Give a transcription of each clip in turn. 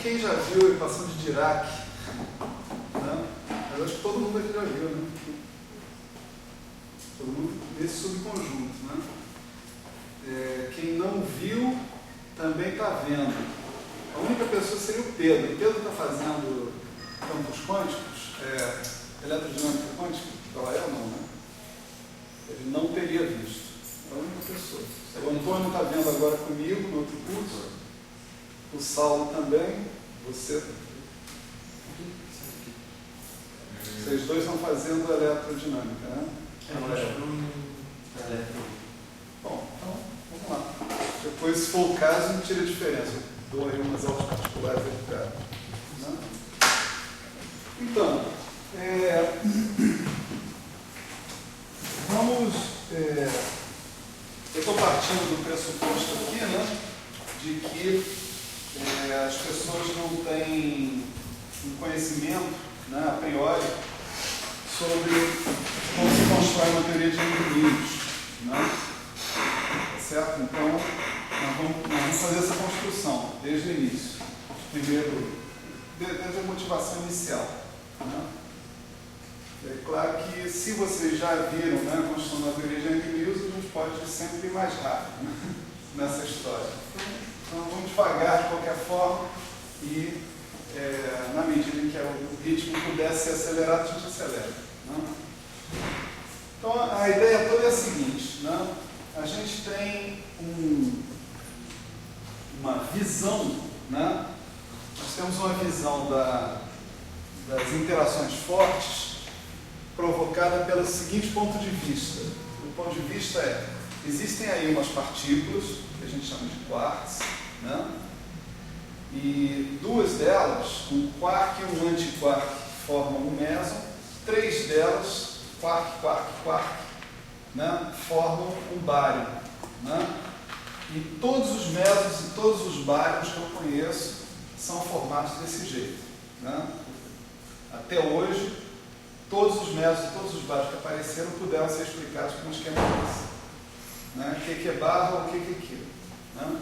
quem já viu a equação de Dirac, né? Eu acho que todo mundo aqui já viu, né? Todo mundo nesse subconjunto, né? Quem não viu também está vendo. A única pessoa seria o Pedro. O Pedro está fazendo campos quânticos, eletrodinâmica quântica, ela é ou não, né? Ele não teria visto. É a única pessoa. O Antônio está vendo agora comigo no outro curso. O Saulo também. Você. Vocês dois estão fazendo eletrodinâmica, né? Bom, então, vamos lá. Depois, se for o caso, a gente tira a diferença. Dou aí umas aulas particulares aí para cá. Né? Então, vamos... eu estou partindo do pressuposto aqui, né, de que as pessoas não têm um conhecimento, né, a priori, sobre como se constrói uma teoria de indivíduos, né? Certo? Então, nós vamos fazer essa construção desde o início. Primeiro, desde a motivação inicial. Né? É claro que, se vocês já viram, né, a construção da teoria de indivíduos, a gente pode sempre ir mais rápido, né, nessa história. Então, vamos devagar de qualquer forma e, na medida em que o ritmo puder ser acelerado, a gente acelera. Né? Então, a ideia toda é a seguinte, né? A gente tem uma visão, né? Nós temos uma visão das interações fortes provocada pelo seguinte ponto de vista. O ponto de vista existem aí umas partículas, que a gente chama de quarks, né? E duas delas, um quark e um antiquark, formam um meson. Três delas, quark, quark, quark, né, formam um bário. Né? E todos os mesons e todos os bários que eu conheço são formados desse jeito. Né? Até hoje, todos os mesons e todos os bários que apareceram puderam ser explicados por um esquema desse. Né? O que é barra, o que é aquilo. Né?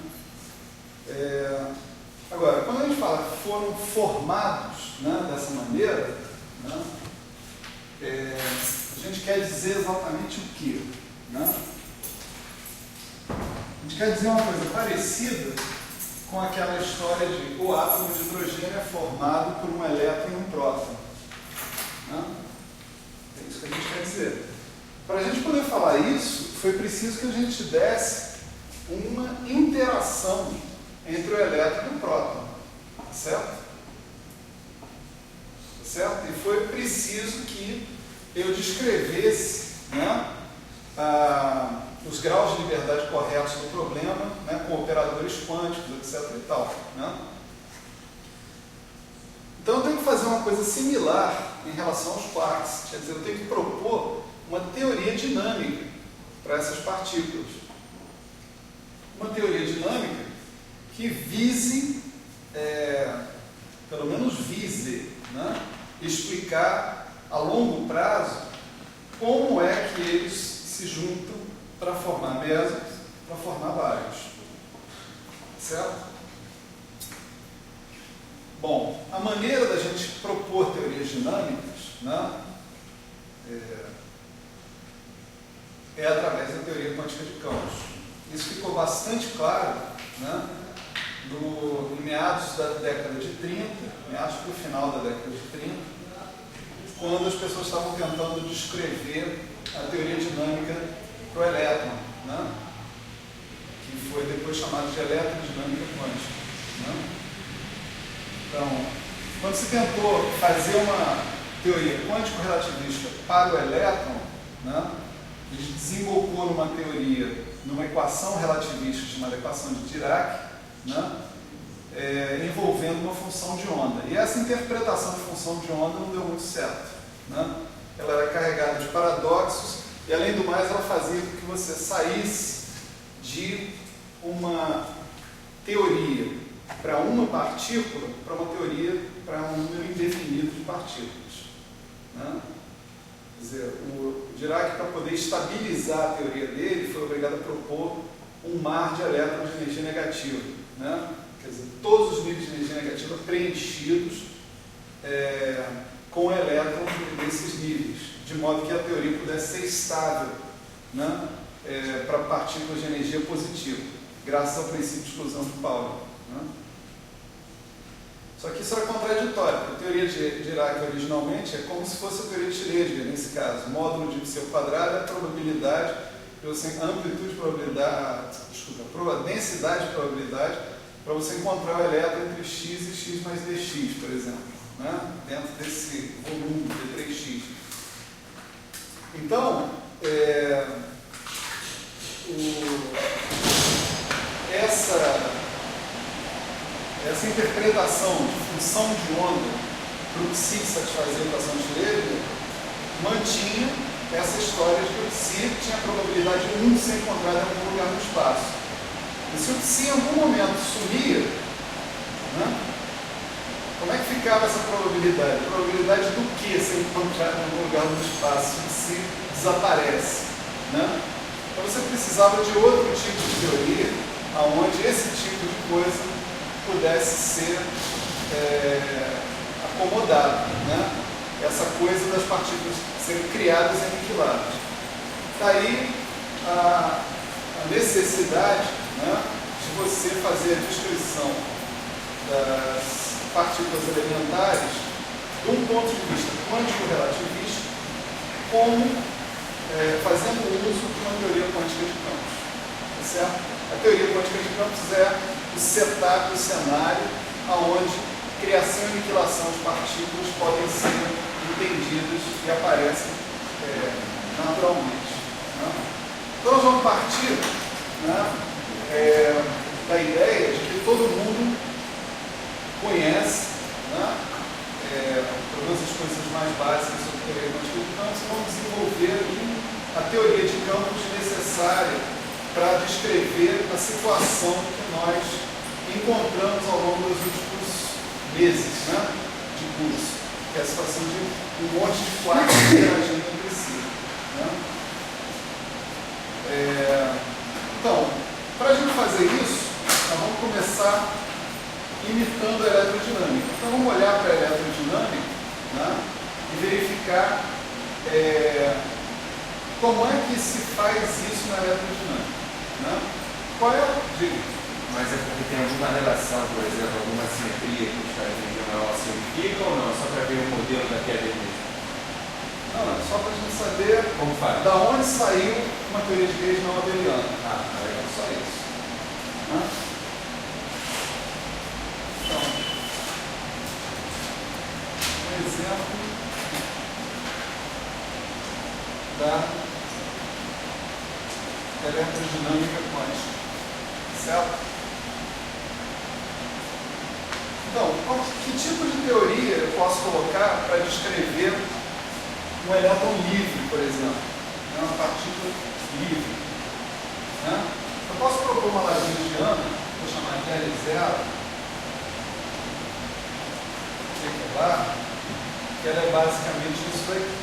Agora, quando a gente fala que foram formados, né, dessa maneira, né, a gente quer dizer exatamente o quê? Né? A gente quer dizer uma coisa parecida com aquela história de o átomo de hidrogênio é formado por um elétron e um próton. Né? É isso que a gente quer dizer. Para a gente poder falar isso, foi preciso que a gente desse uma interação entre o elétron e o próton. Certo? Certo? E foi preciso que eu descrevesse, né, os graus de liberdade corretos do problema, né, com operadores quânticos, etc. e tal. Né? Então eu tenho que fazer uma coisa similar em relação aos quarks. Quer dizer, eu tenho que propor uma teoria dinâmica para essas partículas. Uma teoria dinâmica que vise, pelo menos vise, né, explicar a longo prazo como é que eles se juntam para formar mesons, para formar bários. Certo? Bom, a maneira da gente propor teorias dinâmicas, né, é através da teoria quântica de campos. Isso ficou bastante claro, né, em meados da década de 30, meados para o final da década de 30, quando as pessoas estavam tentando descrever a teoria dinâmica para o elétron, né? Que foi depois chamado de eletrodinâmica quântica. Né? Então, quando se tentou fazer uma teoria quântico-relativista para o elétron, né, desembocou numa teoria, numa equação relativista chamada equação de Dirac, né, envolvendo uma função de onda. E essa interpretação de função de onda não deu muito certo. Né? Ela era carregada de paradoxos e, além do mais, ela fazia com que você saísse de uma teoria para uma partícula para uma teoria para um número indefinido de partículas. Né? Quer dizer, o Dirac, para poder estabilizar a teoria dele, foi obrigado a propor um mar de elétrons de energia negativa. Né? Quer dizer, todos os níveis de energia negativa negativa preenchidos com elétrons desses níveis, de modo que a teoria pudesse ser estável, né, para partículas de energia positiva, graças ao princípio de exclusão de Pauli. Né? Só que isso era contraditório, porque a teoria de Dirac originalmente é como se fosse a teoria de Schrödinger, nesse caso. Módulo de seu quadrado é a probabilidade, a amplitude de probabilidade, a densidade de probabilidade, para você encontrar o elétron entre x e x mais dx, por exemplo, né? Dentro desse volume de 3x. Então, essa interpretação de função de onda para o psi satisfazer a equação de Schrödinger mantinha essa história de que o psi tinha a probabilidade 1 de ser encontrado em algum lugar no espaço. E se o psi em algum momento sumia, né, como é que ficava essa probabilidade? A probabilidade do que ser encontrado em algum lugar no espaço se o psi desaparece? Né? Então você precisava de outro tipo de teoria onde esse tipo de coisa pudesse ser acomodado, né? Essa coisa das partículas serem criadas e aniquiladas. Daí a necessidade, né, de você fazer a descrição das partículas elementares de um ponto de vista quântico-relativista, como fazendo uso de uma teoria quântica de campos. Tá certo? A teoria quântica de campos é o setup, o cenário, onde criação e aniquilação de partículas podem ser entendidas e aparecem naturalmente. Né? Então nós vamos partir, né, da ideia de que todo mundo conhece, né, todas as coisas mais básicas sobre teoria quântica de campos, e vamos desenvolver aqui a teoria de campos necessária para descrever a situação que nós encontramos ao longo dos últimos meses, né, de curso, que é a situação de um monte de quartos interagindo entre si. Né? Então, para a gente fazer isso, nós vamos começar imitando a eletrodinâmica. Então vamos olhar para a eletrodinâmica, né, e verificar como é que se faz isso na eletrodinâmica. Né? Qual é o digo? Mas é porque tem alguma relação, por exemplo, alguma simetria que os caras em geral se unificam ou não? Só para ver o modelo da queda mesmo? Não, é só para a gente saber como faz? Da onde saiu uma teoria de redes não abeliana. Legal. Só isso. Né? Então, um exemplo da eletrodinâmica quântica. Certo? Então, que tipo de teoria eu posso colocar para descrever um elétron livre, por exemplo? Uma partícula livre. Né? Eu posso propor uma lagrangiana, vou chamar de L0, que ela é basicamente isso daqui.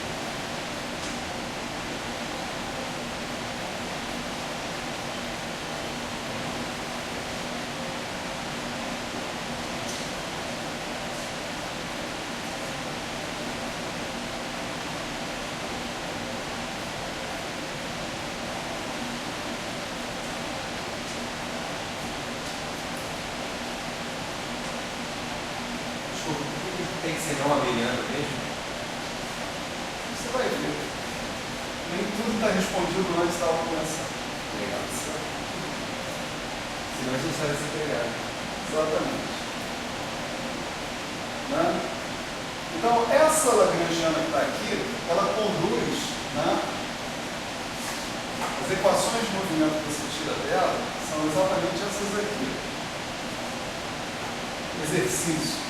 Tem que ser não abeliano mesmo? Você vai ver. Nem tudo está respondido antes da aula começar. Legal. Senão a gente vai ser pegado. Exatamente. Né? Então, essa lagrangiana que está aqui, ela conduz, né, as equações de movimento que você tira dela são exatamente essas aqui. Exercício.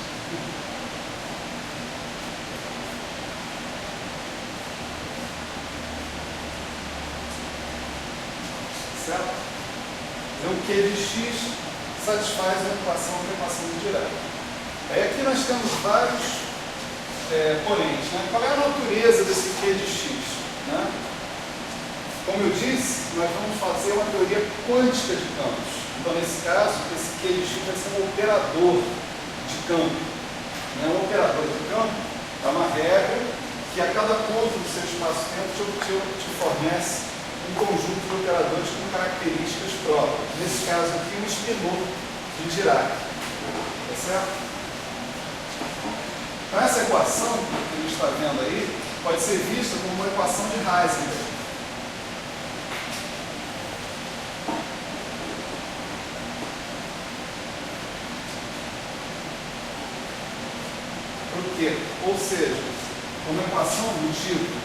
Certo? Então, o Q de x satisfaz a equação de Dirac. Aí aqui nós temos vários poréns. Né? Qual é a natureza desse Q de x? Né? Como eu disse, nós vamos fazer uma teoria quântica de campos. Então, nesse caso, esse Q de x vai ser um operador de campo. Né? O operador de campo é uma regra que a cada ponto do seu espaço-tempo te fornece um conjunto de operadores com características próprias. Nesse caso aqui, o spinor de Dirac. Tá certo? Então, essa equação que a gente está vendo aí pode ser vista como uma equação de Heisenberg. Por quê? Ou seja, uma equação do tipo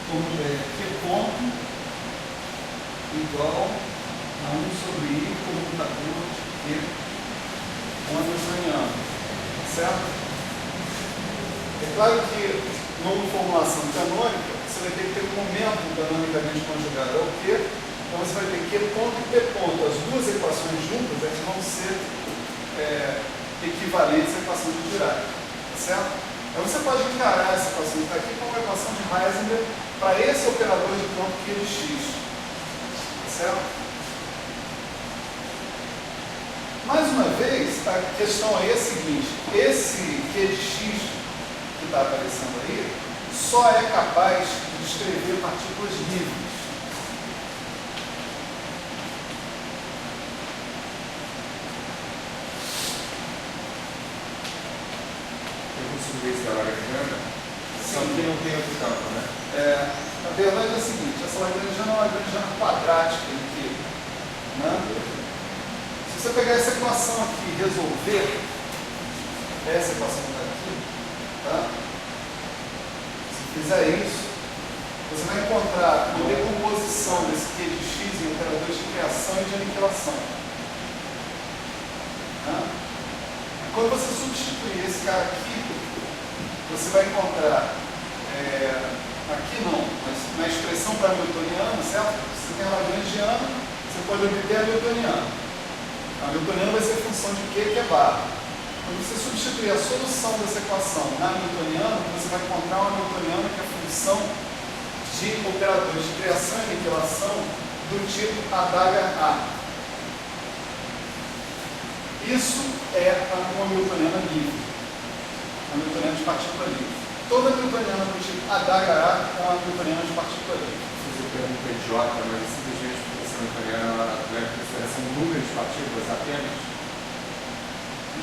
Q ponto igual a 1 sobre I comutador de Q hamiltoniano. Certo? É claro que numa formulação canônica você vai ter que ter um momento canonicamente conjugado ao Q, então você vai ter Q ponto e P ponto. As duas equações juntas vão ser equivalentes à equação de Dirac. Certo? Então você pode encarar essa equação que está aqui como uma equação de Heisenberg para esse operador de campo Q de x. Certo? Mais uma vez, a questão aí é a seguinte: esse Q de x que está aparecendo aí só é capaz de descrever partículas livres. Esse da Lagrangiana, só que não tem outro campo, né? Na verdade é o seguinte: essa Lagrangiana é uma Lagrangiana quadrática aqui, né? Se você pegar essa equação aqui e resolver, essa equação que está aqui, tá? Se fizer isso, você vai encontrar uma decomposição desse Q de x em operadores de criação e de aniquilação. Tá? Quando você substituir esse cara aqui, você vai encontrar, aqui não, mas na expressão para Hamiltoniano, certo? Você tem a Lagrangiana, você pode obter a Hamiltoniana. A Hamiltoniana vai ser função de Q, que é barra. Quando você substituir a solução dessa equação na Hamiltoniana, você vai encontrar uma Hamiltoniana que é a função de operadores de criação e aniquilação do tipo adaga A. Isso é uma Hamiltoniana livre. Hamiltoniana de partícula livre. Toda Hamiltoniana do tipo adaga A é uma Hamiltoniana de partícula livre. Você pergunta idiota, mas simplesmente porque essa Hamiltoniana leva em consideração o número de partículas apenas?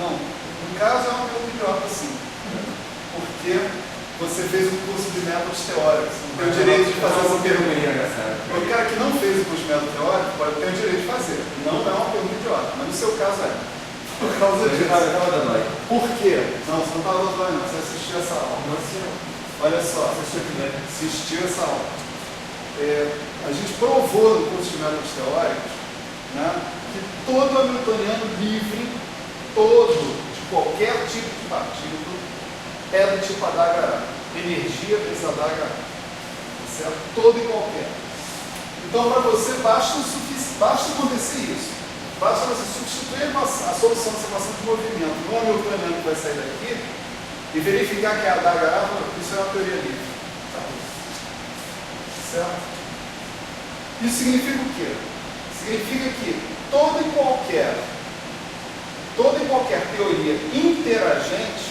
Não. No caso é uma pergunta idiota, sim. Porque você fez um curso de métodos teóricos. Não tem o direito de fazer essa pergunta. O cara que não fez o curso de método teórico pode ter o direito de fazer. Não é uma pergunta idiota, mas no seu caso é. Por causa disso. Por quê? Não, você não estava dando dói, não. Você assistiu essa aula. Não assistiu. Olha só, assistiu essa aula. A gente provou no curso de métodos teóricos, né, que todo hamiltoniano livre, todo, de qualquer tipo de partícula, é do tipo adaga A. Energia desse adaga A. Certo? Todo e qualquer. Então, para você, basta acontecer isso. Basta você substituir a solução dessa equação de movimento no hamiltoniano que vai sair daqui e verificar que a adaga A, isso é uma teoria livre. Tá? Certo? Isso significa o quê? Significa que toda e qualquer teoria interagente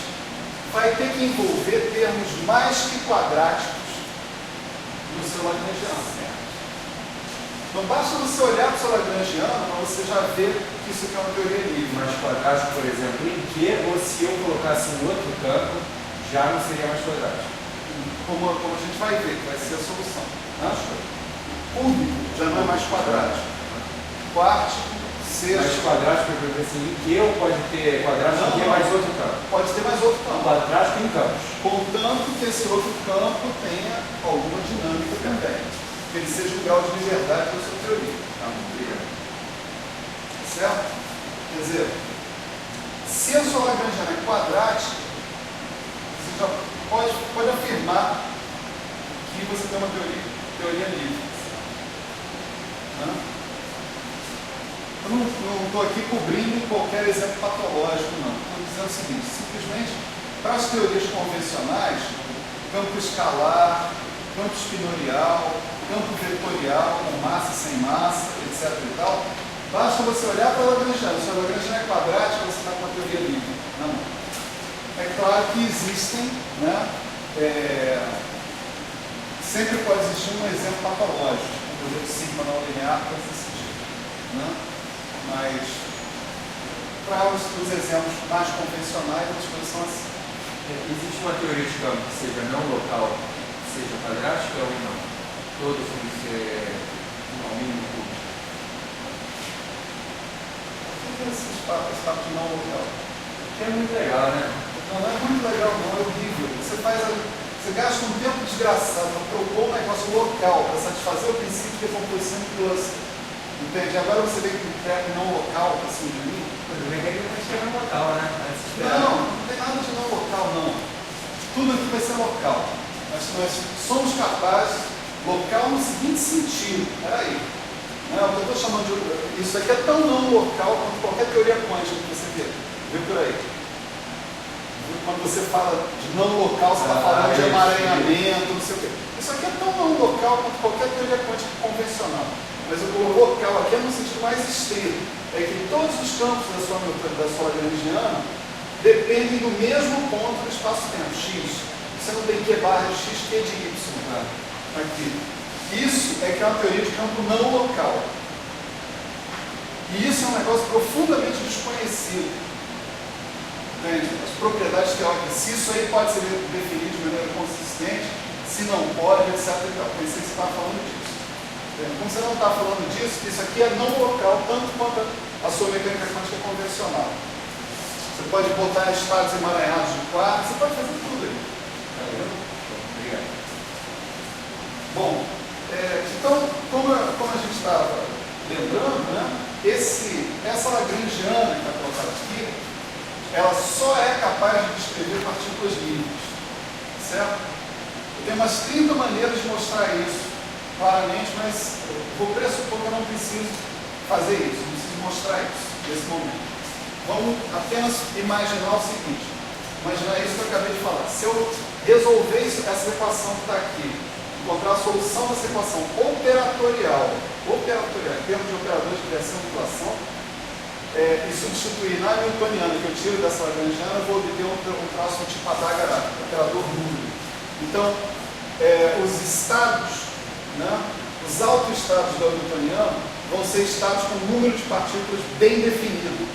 vai ter que envolver termos mais que quadráticos no seu Lagrangiano. Não basta você olhar para o seu Lagrangiano para você já ver que isso aqui é uma teoria livre. Mas quadrático, por exemplo, em que, ou se eu colocasse um outro campo, já não seria mais quadrático? Como a gente vai ver, que vai ser a solução. Cúbico já não é mais quadrático. Quartico, sexto. Mas quadrático, eu digo assim, em que eu pode ter quadrático e mais outro campo? Pode ter mais outro campo. Quadrático em campos. Contanto que esse outro campo tenha alguma dinâmica também. Que ele seja um grau de liberdade da sua teoria. Certo? Quer dizer, se a sua Lagrangiana é quadrática, você já pode afirmar que você tem uma teoria livre. Né? Eu não estou aqui cobrindo qualquer exemplo patológico, não. Estou dizendo o seguinte: simplesmente, para as teorias convencionais, campo escalar, campo espinorial, campo vetorial, com massa, sem massa, etc. e tal, Basta você olhar para a Lagrangiana. Se a Lagrangiana é quadrática, você está com a teoria livre na mão. É claro que existem, né, sempre pode existir um exemplo patológico, por exemplo, sigma não linear para esse sentido, né? Mas para os exemplos mais convencionais, as coisas são assim. Existe uma teoria de campo que seja não local, seja quadrática ou não? Todos têm que ser ao mínimo cúbico. O que é esse papo de não local? Que é muito legal, né? Não é muito legal, não, é horrível. Você gasta um tempo desgraçado para propor um negócio local, para satisfazer o princípio de decomposição de cluster. Entende? Agora você vem com um treco não local para cima de mim. Tudo bem que ele vai chegar no local, né? Não tem nada de não local, não. Tudo aqui vai ser local. Nós somos capazes, local no seguinte sentido. Peraí. Não, eu estou chamando de. Isso aqui é tão não local quanto qualquer teoria quântica que você vê por aí. Quando você fala de não local, você está falando de emaranhamento, não sei o quê. Isso aqui é tão não local quanto qualquer teoria quântica convencional. Mas o local aqui é no sentido mais estrito. É que todos os campos da sua Lagrangiana dependem do mesmo ponto do espaço-tempo, x. Você não tem Q barra de x, Q de y. Aqui. Isso é que é uma teoria de campo não local. E isso é um negócio profundamente desconhecido. As propriedades teóricas, se isso aí pode ser definido de maneira consistente, se não pode, etc. Pensei que você estava falando disso. Como você não está falando disso, isso aqui é não local, tanto quanto a sua mecânica quântica convencional. Você pode botar estados emaranhados de quarto, você pode fazer tudo aí. Obrigado. Bom, então, como a gente estava lembrando, né, essa Lagrangiana que está colocada aqui, ela só é capaz de descrever partículas livres, certo? Eu tenho umas 30 maneiras de mostrar isso claramente, mas vou pressupor que eu não preciso fazer isso, não preciso mostrar isso nesse momento. Vamos apenas imaginar o seguinte, imaginar isso que eu acabei de falar. Se eu resolver essa equação que está aqui, encontrar a solução dessa equação operatorial, em termos de operadores de criação e inflação, e substituir na newtoniana que eu tiro dessa Lagrangiana, eu vou obter um traço tipo adaga, operador número. Então, os estados, né, os autoestados da newtoniana vão ser estados com número de partículas bem definido.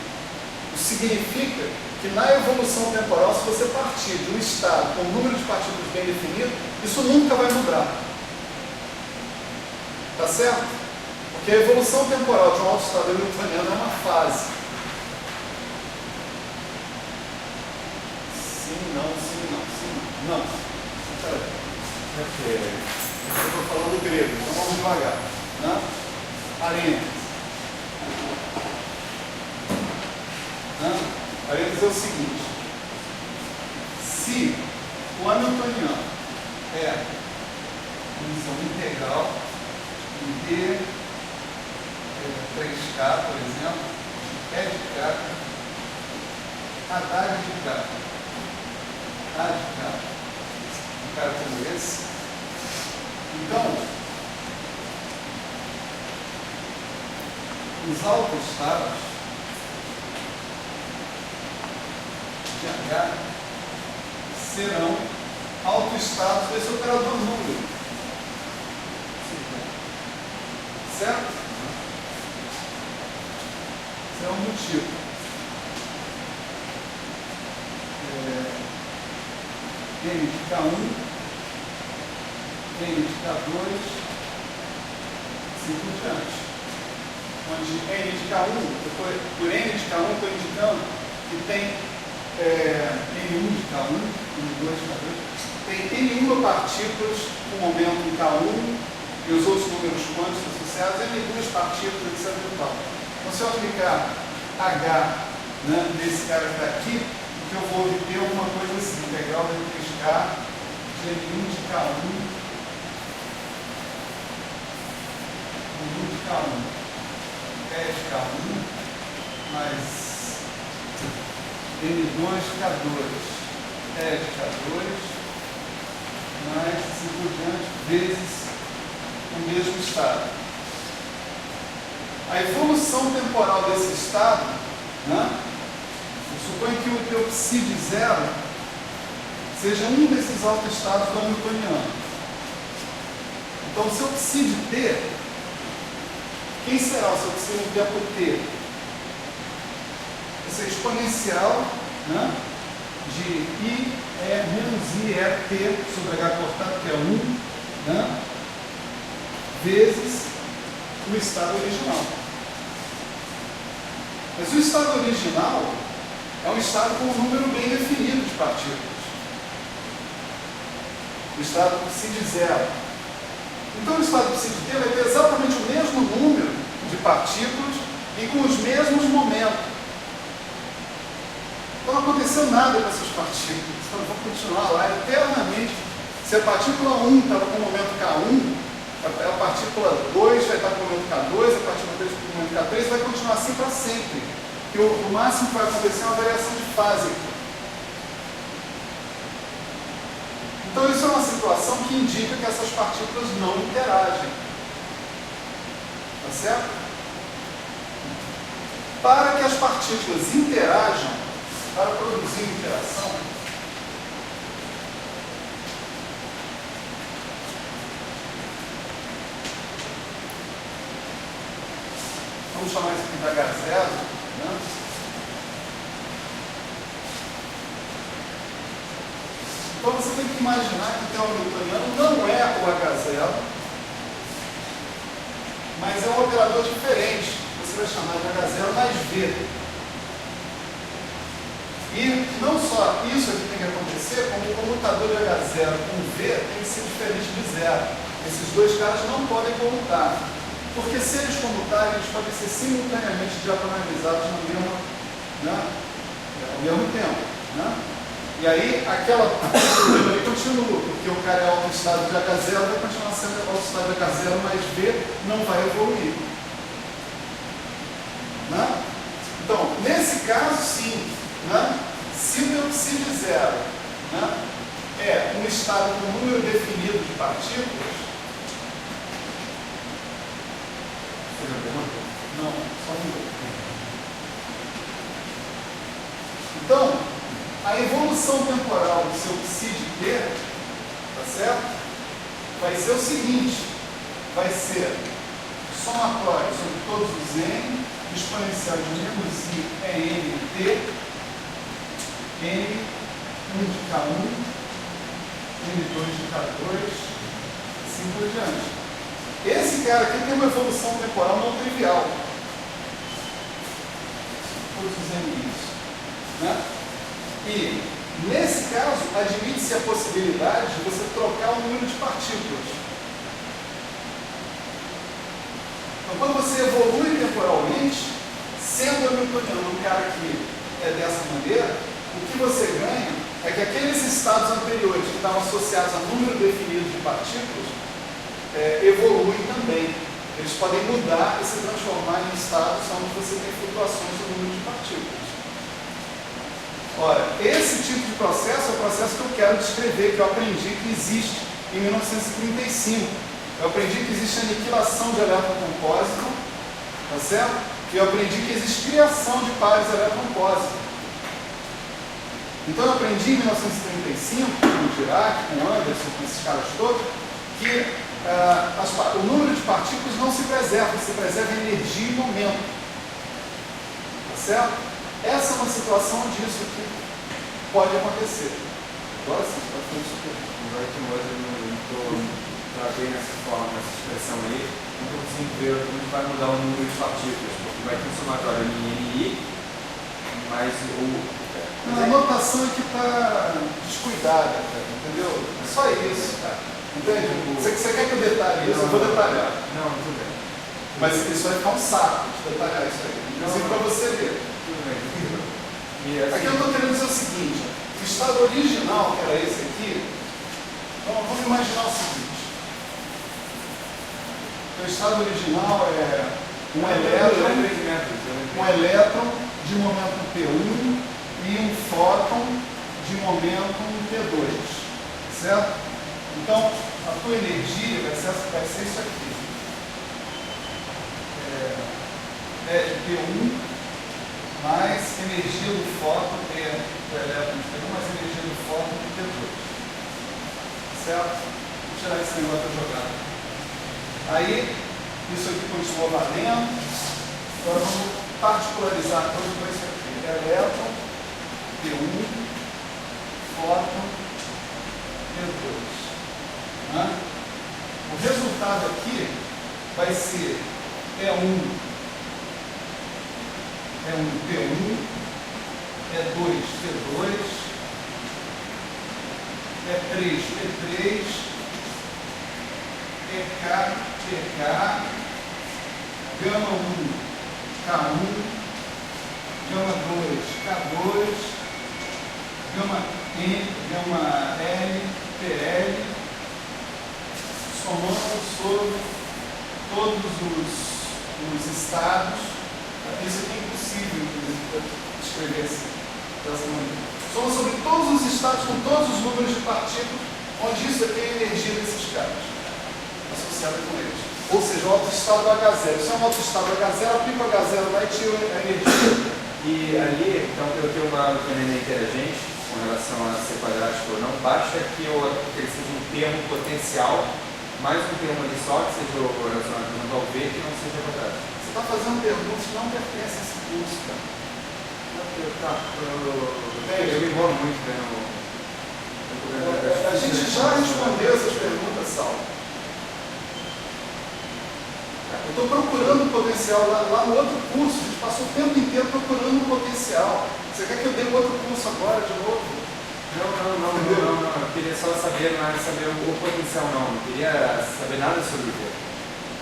Isso significa que na evolução temporal, se você partir de um estado com número de partículas bem definido, isso nunca vai mudar. Tá certo? Porque a evolução temporal de um autoestado newtoniano é uma fase. Sim, não. Peraí. Eu estou falando grego, então vamos devagar. Né? Parênteses. Parênteses é o seguinte. Se o hamiltoniano é função integral de 3K, por exemplo, E de K, H de K, A de K, um cara como esse. Então, os autoestados de H serão autoestados desse operador número. Certo? Esse é um motivo. N de K1, N de K2, assim por diante. Onde N de K1, por N de K1 estou indicando que tem N1 de K1, N2 de K2, tem N1 partículas com momento em K1 e os outros números quânticos associados, N2 partículas, etc. Então, se eu aplicar H, né, nesse cara que está aqui, que eu vou obter alguma coisa assim, integral de 3K de N1 de K1, N1 de K1, E de K1, mais N2 de K2, E de K2, mais assim por diante, vezes o mesmo estado. a evolução temporal desse estado, né? Suponha que o teu psi de zero seja um desses autoestados do hamiltoniano. Então, o seu psi de t, quem será o seu psi no tempo t? Essa exponencial, né, de I menos I t sobre H cortado, que é 1, né, vezes o estado original. Mas o estado original é um estado com um número bem definido de partículas. O estado psi de zero. Então o estado psi de t vai ter exatamente o mesmo número de partículas e com os mesmos momentos. Então não aconteceu nada com essas partículas. Então vão continuar lá eternamente. Se a partícula 1 estava com o momento K1, a partícula 2 vai estar com o momento K2, a partícula 3 com o momento K3, vai continuar assim para sempre. Que o máximo que vai acontecer é uma variação de fase. Então isso é uma situação que indica que essas partículas não interagem. Tá certo? Para que as partículas interajam, para produzir interação, vamos chamar isso aqui de H0, né? Então você tem que imaginar que o teu hamiltoniano não é o H0, mas é um operador diferente. Você vai chamar de H0 mais V. E não só isso que tem que acontecer, como o comutador de H0 com V tem que ser diferente de zero. Esses dois caras não podem comutar. Porque se eles comutarem, eles podem ser simultaneamente diagonalizados no mesmo, né, ao mesmo tempo. Né? E aí, aquela partícula aí continua, porque o cara é autoestado de H0, vai continuar sendo autoestado de H0, mas V não vai evoluir. Né? Então, nesse caso, sim, né, se o meu psi de zero, né, é um estado com um número definido de partículas, não, só um minuto. Então, a evolução temporal do seu psi de t, tá certo? Vai ser o seguinte, vai ser somatório sobre todos os n, exponencial de menos i é n t, n 1 de K1, n2 de K2, assim por diante. Esse cara aqui tem uma evolução temporal não trivial. Todos os NIs. Né? E, nesse caso, admite-se a possibilidade de você trocar o número de partículas. Então, quando você evolui temporalmente, sendo hamiltoniano um cara que é dessa maneira, o que você ganha é que aqueles estados anteriores que estavam associados a número definido de partículas evoluem também. Eles podem mudar e se transformar em estados onde você tem flutuações no número de partículas. Ora, esse tipo de processo é o processo que eu quero descrever, que eu aprendi que existe em 1935. Eu aprendi que existe aniquilação de eletrocompósito, tá certo? E eu aprendi que existe criação de pares eletrocompósito. Então eu aprendi em 1935, com o Dirac, com o Anderson, com esses caras todos, que o número de partículas não se preserva a energia e momento. Tá certo? Essa é uma situação disso que pode acontecer. Agora sim, pode fazer isso aqui. Agora que o Moser não travei nessa forma, nessa expressão aí, não estou conseguindo ver como vai mudar o número de partículas, porque vai ter um somatório em NI, mas a notação é que está descuidada, entendeu? É só isso, cara. Entende? Você quer que eu detalhe isso? Eu vou detalhar. Não, tudo bem. Mas isso vai ficar um saco de detalhar isso aí. Inclusive para você ver. Tudo bem. E assim, aqui eu estou querendo dizer o seguinte: o estado original, que era esse aqui, então vamos imaginar o seguinte: o estado original é um elétron de momento P1 e um fóton de momento P2. Certo? Então, a tua energia vai ser isso aqui. é de P1 mais energia do fóton, P é do elétron de P1 mais energia do fóton de P2. Certo? Vou tirar esse negócio para jogar. Aí, isso aqui continua valendo. Agora vamos particularizar a coisa para isso aqui. Elétron, P1, fóton, P2. Né? O resultado aqui vai ser E1, P1, E2, P2, E3, P3, EK, PK, gama 1, K1, gama 2, K2, gama L, PL, somando sobre todos os estados. Isso aqui é impossível, inclusive, escrever assim, dessa maneira. Soma sobre todos os estados com todos os números de partículas, onde isso aqui é a energia desses caras, associada com eles. Ou seja, o autoestado do H0. Isso é um autoestado do H0, aplica o H0 lá e tira a energia. E ali, então, eu tenho uma pequena interagente com relação a ser quadrático ou não. Basta que ele seja um termo potencial, mais um termo ali só, que seja o relacionamento ao V, que não seja quadrático. Você está fazendo perguntas que não pertencem a esse curso, cara. Eu me enrolo muito, né? A gente já respondeu essas perguntas, Saulo. Eu estou procurando um potencial lá no outro curso. A gente passou o tempo inteiro procurando um potencial. Você quer que eu dê um outro curso agora de novo? Não. Eu queria só saber, não era saber o potencial, não. Não queria saber nada sobre o V.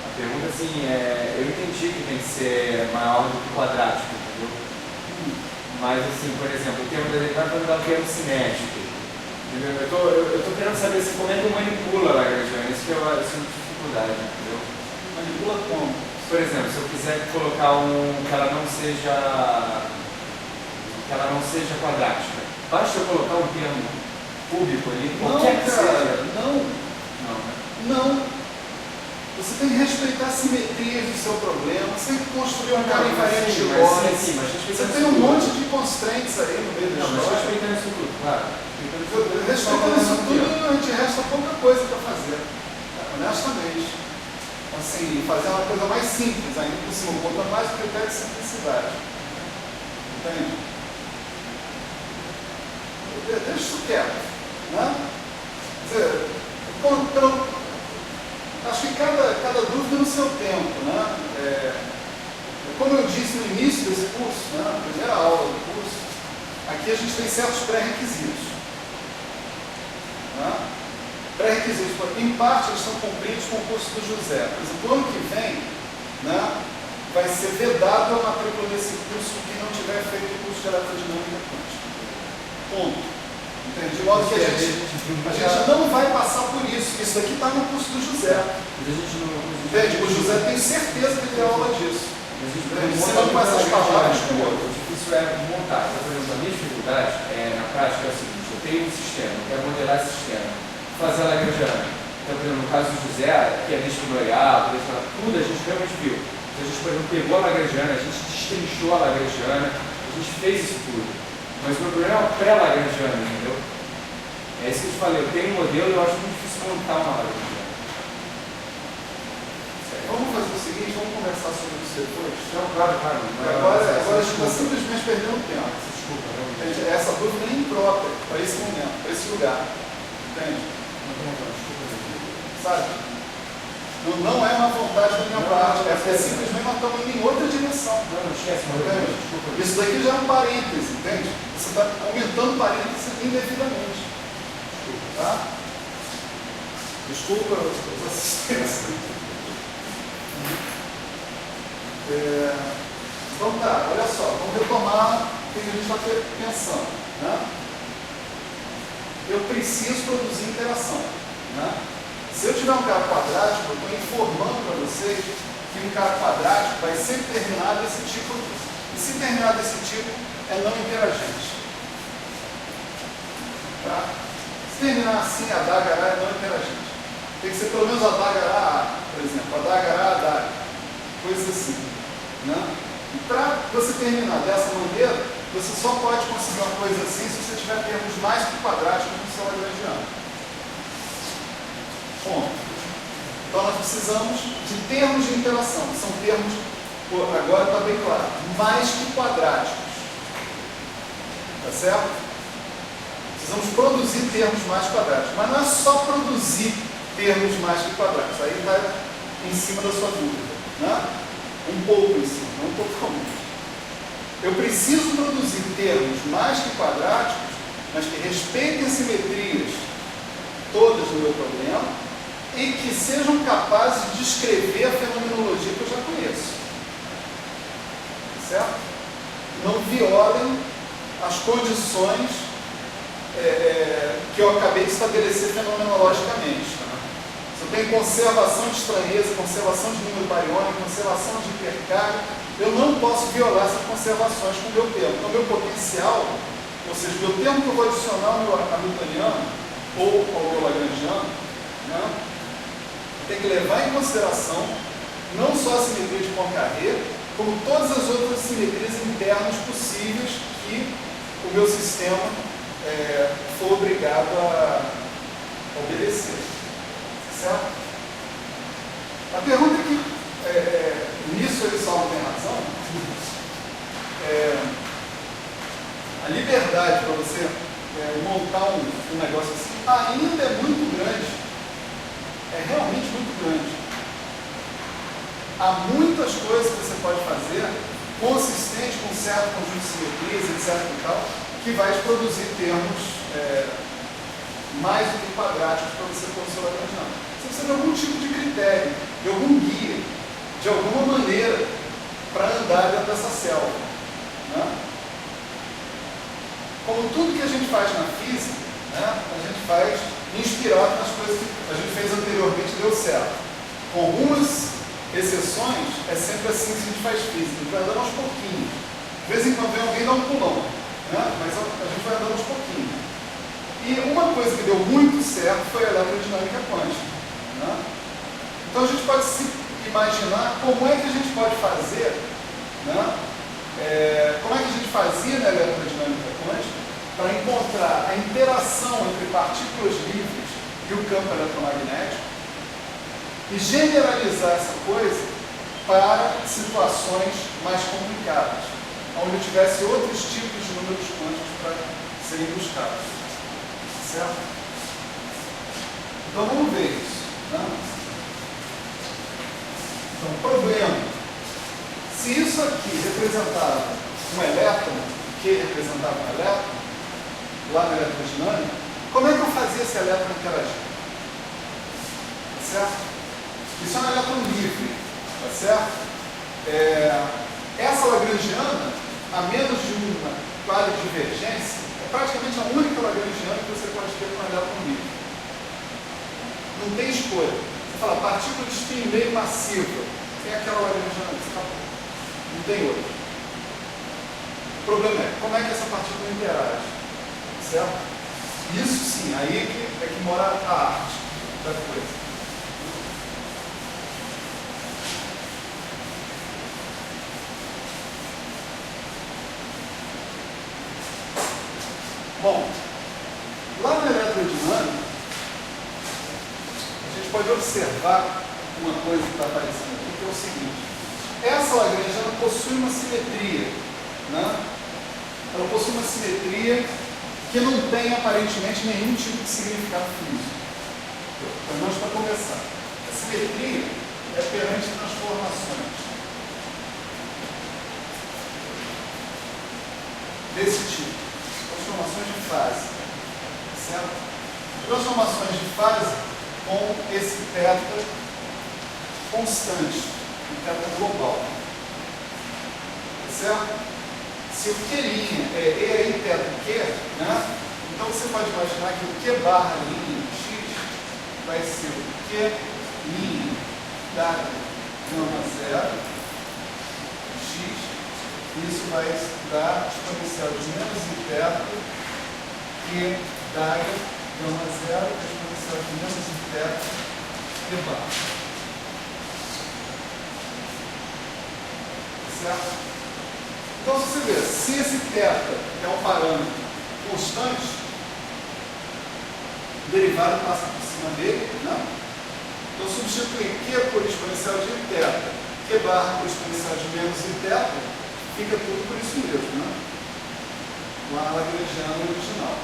A pergunta, assim, eu entendi que tem que ser maior do que quadrático, entendeu? Mas, assim, por exemplo, o termo da derivada vai me dar o termo cinético. Entendeu? Eu tô querendo saber assim, como é que eu manipulo a Lagrangiana. Isso que eu sinto dificuldade, entendeu? Manipula como? Por exemplo, se eu quiser colocar que ela não seja quadrática, basta eu colocar um termo cúbico ali, qualquer que seja. Não. Você tem que respeitar a simetria do seu problema, você tem que construir um cara invariante de Lorentz. Você tem um monte de constraints aí no meio da história. Mas respeitando isso tudo, claro. Respeitando isso tudo, a gente resta pouca coisa para fazer, honestamente. Assim, fazer uma coisa mais simples ainda por cima, botando mais o critério de simplicidade. Entende? Deixa isso quieto. Né? Quer dizer, acho que cada dúvida no seu tempo. Né? Como eu disse no início desse curso, né, na primeira aula do curso, aqui a gente tem certos pré-requisitos. Né? Pré-requisitos, em parte, eles estão cumpridos com o curso do José. Por exemplo, o ano que vem, né, vai ser vedado a matrícula desse curso quem não tiver feito o curso de elerodinâmica quântica. Ponto. Entende? De modo que a gente não vai passar por isso. Isso daqui está no curso do José. Entende? O José tem certeza que tem aula disso. Ensinando com essas palavras com o outro. O difícil é montar. Então, por exemplo, a minha dificuldade na prática é o seguinte: eu tenho um sistema, eu quero modelar esse sistema, fazer a Lagrangiana. Então, por exemplo, no caso do José, que é desfibroial, tudo a gente realmente viu. Então, a gente, por exemplo, pegou a Lagrangiana, a gente destrinchou a Lagrangiana, a gente fez isso tudo. Mas o meu problema é o pré-Lagrangiano, entendeu? É isso que eu te falei, eu tenho um modelo e eu acho muito difícil montar uma Lagrangiana. Vamos fazer o seguinte, vamos conversar sobre isso depois. Não, claro. Agora a gente está simplesmente perdendo tempo. Desculpa, entende? Essa dúvida é imprópria para esse momento, para esse lugar. Entende? Sabe? Não é uma vontade da minha parte, é simplesmente nós estamos indo em outra direção. Não esquece, desculpa. Isso daqui já é um parêntese, entende? Você está aumentando parêntese indevidamente. Tá? Desculpa os assistentes. Então tá, olha só, vamos retomar o que a gente está pensando. Né? Eu preciso produzir interação. Né? Se eu tiver um cara quadrático, eu estou informando para vocês que um cara quadrático vai sempre terminar desse tipo aqui. E se terminar desse tipo, é não interagente. Tá? Se terminar assim, a dagará é não interagente. Tem que ser pelo menos a dagará A, por exemplo. A dagará A, daga. Coisas assim. Né? E para você terminar dessa maneira, você só pode conseguir uma coisa assim se você tiver termos mais que quadráticos no seu lagrangiano. Ponto. Então nós precisamos de termos de interação, que são termos, agora está bem claro, mais que quadráticos. Tá certo? Precisamos produzir termos mais quadráticos. Mas não é só produzir termos mais que quadráticos. Aí vai em cima da sua dúvida. Né? Um pouco em cima, não totalmente. Eu preciso produzir termos mais que quadráticos, mas que respeitem as simetrias todas do meu problema e que sejam capazes de descrever a fenomenologia que eu já conheço. Certo? Não violem as condições que eu acabei de estabelecer fenomenologicamente. Se eu tenho conservação de estranheza, conservação de número bariônico, conservação de hipercarga, eu não posso violar essas conservações com o meu termo. Então, o meu potencial, ou seja, o meu termo que eu vou adicionar ao meu hamiltoniano ou ao meu lagrangiano, né, tem que levar em consideração não só a simetria de Poincaré, como todas as outras simetrias internas possíveis que o meu sistema for obrigado a obedecer. Certo? A pergunta é que, nisso ele Saulo tem razão, a liberdade para você montar um negócio assim ainda é muito grande, é realmente muito grande. Há muitas coisas que você pode fazer consistente com um certo conjunto de simetrias, etc. e tal, que vai te produzir termos mais do que quadráticos para você pôr o seu lagrangiano. Você precisa de algum tipo de critério, de algum guia, de alguma maneira para andar dentro dessa selva. Né? Como tudo que a gente faz na física, né, a gente faz inspirado nas coisas que a gente fez anteriormente e deu certo. Com algumas exceções, é sempre assim que a gente faz física, a gente vai andando aos pouquinhos. De vez em quando vem alguém e dá um pulão, né? Mas a gente vai andando aos pouquinhos. E uma coisa que deu muito certo foi a eletrodinâmica quântica. Né? Então a gente pode se imaginar como é que a gente pode fazer, né? Como é que a gente fazia na eletrodinâmica quântica para encontrar a interação entre partículas livres e o campo eletromagnético e generalizar essa coisa para situações mais complicadas, onde tivesse outros tipos de números quânticos para serem buscados. Certo? Então vamos ver isso. Né? Então, problema. Se isso aqui representava um elétron, que representava um elétron, lá na eletrodinâmica, como é que eu fazia esse elétron interagir? Tá certo? Isso é um elétron livre. Tá certo? Essa lagrangiana, a menos de uma clara divergência, é praticamente a única lagrangiana que você pode ter com um elétron livre. Não tem escolha. Você fala, partícula de spin meio massiva. Tem aquela lagrangiana que você acabou. Não tem outra. O problema é, como é que essa partícula interage? Certo? Isso sim, aí é que mora a arte da coisa. Bom, lá na eletrodinâmica, a gente pode observar uma coisa que está aparecendo aqui, que é o seguinte. Essa lagrangiana possui uma simetria, né? Ela possui uma simetria que não tem aparentemente nenhum tipo de significado físico. Pelo menos para começar. A simetria é perante transformações desse tipo. Transformações de fase. Certo? Transformações de fase com esse θ constante, um θ global. Certo? Se o Q' é E θ Q, né? Então você pode imaginar que o Q barra linha X vai ser o Q' da gama zero X, e isso vai dar exponencial de menos θ Q da gama zero, exponencial de menos θ Q barra. Certo? se esse θ é um parâmetro constante, o derivado passa por cima dele, né? Então, substituir Q por exponencial de θ, Q barra por exponencial de menos θ, fica tudo por isso mesmo, né? Lá na Lagrangiana original.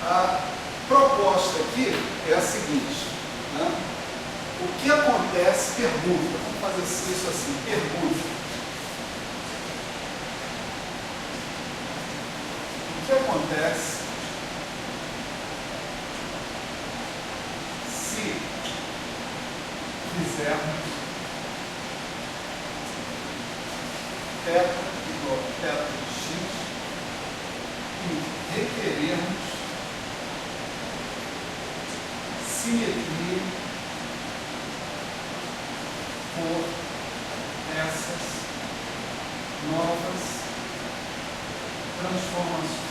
A proposta aqui é a seguinte, né? O que acontece? Pergunta. Vamos fazer isso assim, pergunta. O que acontece se fizermos θ igual a θ de x e requerermos simetria por essas novas transformações.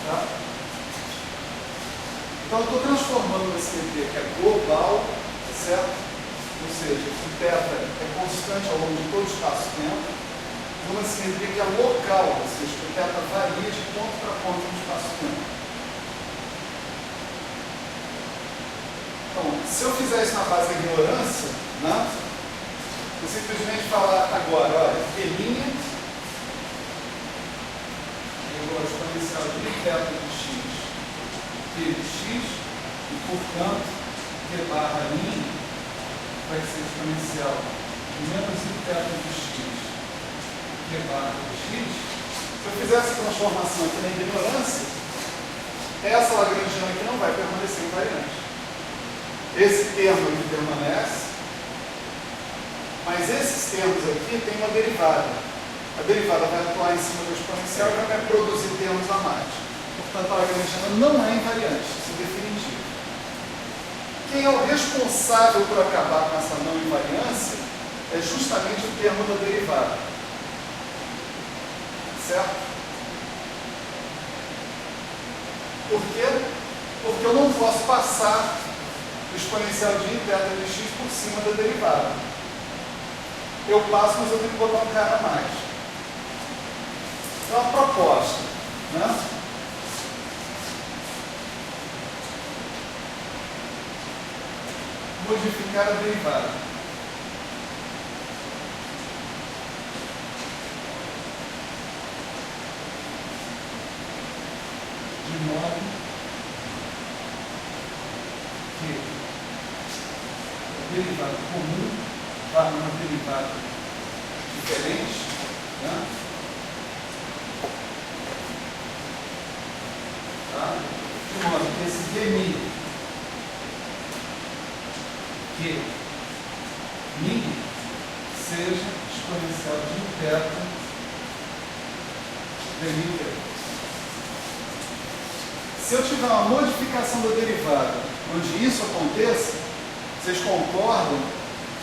Tá? Então, eu estou transformando uma simetria que é global, certo? Ou seja, o θ é constante ao longo de todo o espaço-tempo, numa simetria que é local, ou seja, o θ varia de ponto para ponto no espaço-tempo. Então, se eu fizer isso na base da ignorância, né, eu simplesmente falar agora, olha, Q' igual a exponencial de θ de x, Q de x, e portanto, Q barra min vai ser exponencial de menos θ de x, Q barra de x. Se eu fizer essa transformação aqui na ignorância, essa lagrangiana aqui não vai permanecer invariante. Esse termo aqui permanece, mas esses termos aqui têm uma derivada. A derivada vai atuar em cima do exponencial e vai produzir termos a mais. Portanto, a lagrangiana não é invariante, isso é definitivo. Quem é o responsável por acabar com essa não invariância é justamente o termo da derivada. Certo? Por quê? Porque eu não posso passar o exponencial de θ de x por cima da derivada. Eu passo, mas eu tenho que botar um cara a mais. Então, a proposta, né? Modificar a derivada. De modo que o derivado comum vá numa derivada diferente, né? Tá? De modo que esse dmi que min seja exponencial de θ dmi. Se eu tiver uma modificação da derivada onde isso aconteça, vocês concordam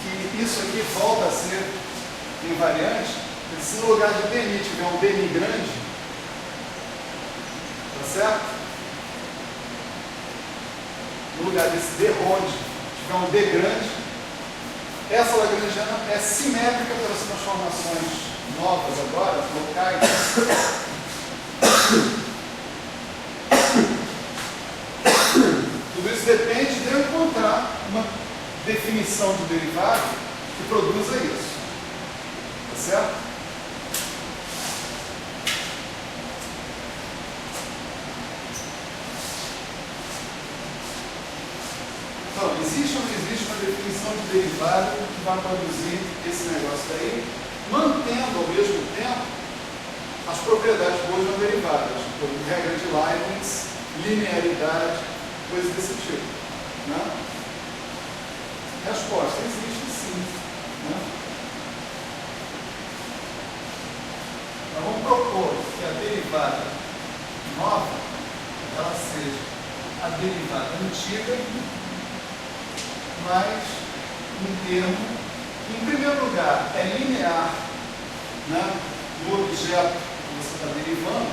que isso aqui volta a ser invariante? Se no lugar de dmi tiver um dmi grande, tá certo? No lugar desse d onde tiver um d grande, essa lagrangiana é simétrica pelas transformações novas agora, locais. Tudo isso depende de eu encontrar uma definição de derivado que produza isso. Tá certo? Então, existe ou não existe uma definição de derivado que vai produzir esse negócio daí, mantendo ao mesmo tempo as propriedades boas de uma derivada, tipo regra de Leibniz, linearidade, coisas desse tipo, né? Resposta: existe sim, né? Nós vamos propor que a derivada nova ela seja a derivada antiga, mas um termo que, em primeiro lugar, é linear, né, no objeto que você está derivando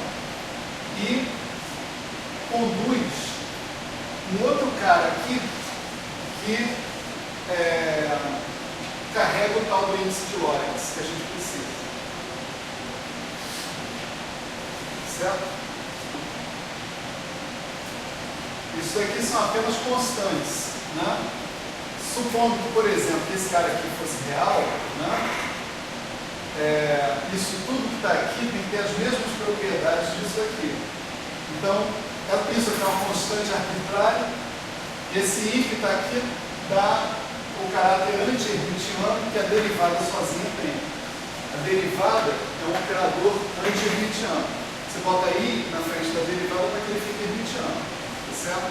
e conduz um outro cara aqui que carrega o tal do índice de Lorentz que a gente precisa. Certo? Isso aqui são apenas constantes, né? Supondo que, por exemplo, que esse cara aqui fosse real, né? Isso tudo que está aqui tem que ter as mesmas propriedades disso aqui. Então, isso aqui é uma constante arbitrária. Esse I que está aqui dá o caráter anti-hermitiano que a derivada sozinha tem. A derivada é um operador anti-hermitiano. Você bota I na frente da derivada para que ele fique hermitiano. Tá certo?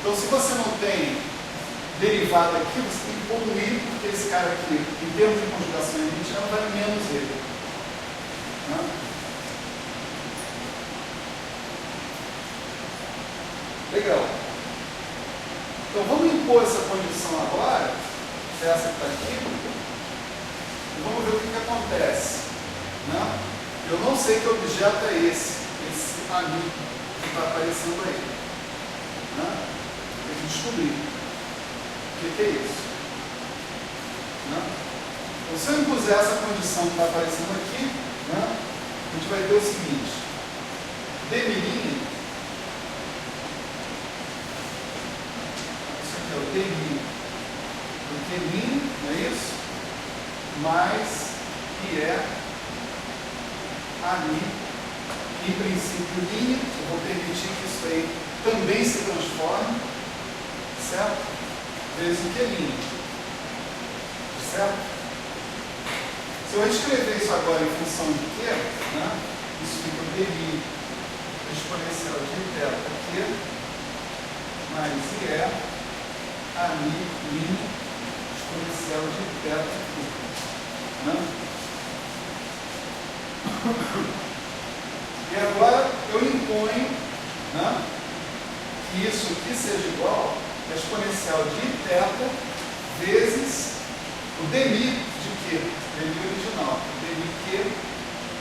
Então, se você não tem derivada aqui, você tem que poluir, porque esse cara aqui, em termos de conjugação hermitiana, vale menos ele. Né? Legal. Então vamos impor essa condição agora, essa que está aqui, e vamos ver o que acontece. Né? Eu não sei que objeto é esse amigo que está aparecendo aí. Né? Tem que descobrir. O que é isso? Né? Então, se eu impuser essa condição que está aparecendo aqui, né, a gente vai ter o seguinte: D', isso aqui é o D', o Q', não é isso? Mais IE AMI, em princípio linha, eu vou permitir que isso aí também se transforme, certo? Vezes o Q', certo? Se eu escrever isso agora em função de Q, né, isso fica o D' exponencial de θ Q mais IE AMI exponencial de θ Q. Né? E agora eu imponho, né, que isso aqui seja igual a exponencial de θ vezes o dmi de Q, dmi original, dmi Q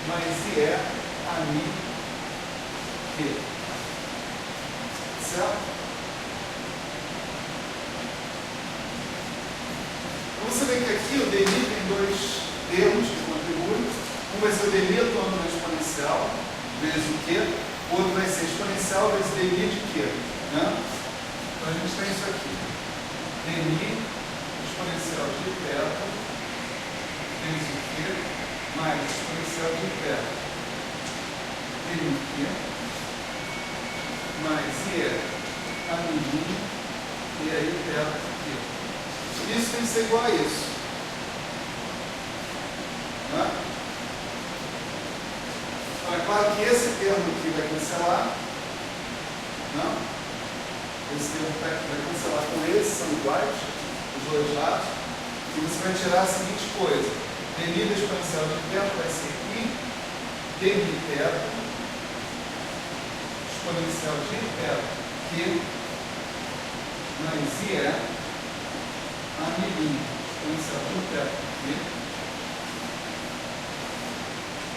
mais IE AMI Q. Certo? Então você vê que aqui o dmi tem dois termos que contribuem. Um vai ser o dmi atuando na exponencial vezes o Q, o outro vai ser exponencial vezes dmi de Q. Né? Então a gente tem isso aqui. Dmi exponencial de θ vezes o Q mais exponencial de θ dmi Q mais IE AMI e aí θ Q. Isso tem que ser igual a isso. Né? Então é claro que esse termo aqui vai cancelar. Não? Esse termo aqui vai cancelar com esse, são iguais, os dois lados. E você vai tirar a seguinte coisa: dmi da exponencial de θ vai ser I dmi θ exponencial de θ Q mais IE AMI exponencial de θ Q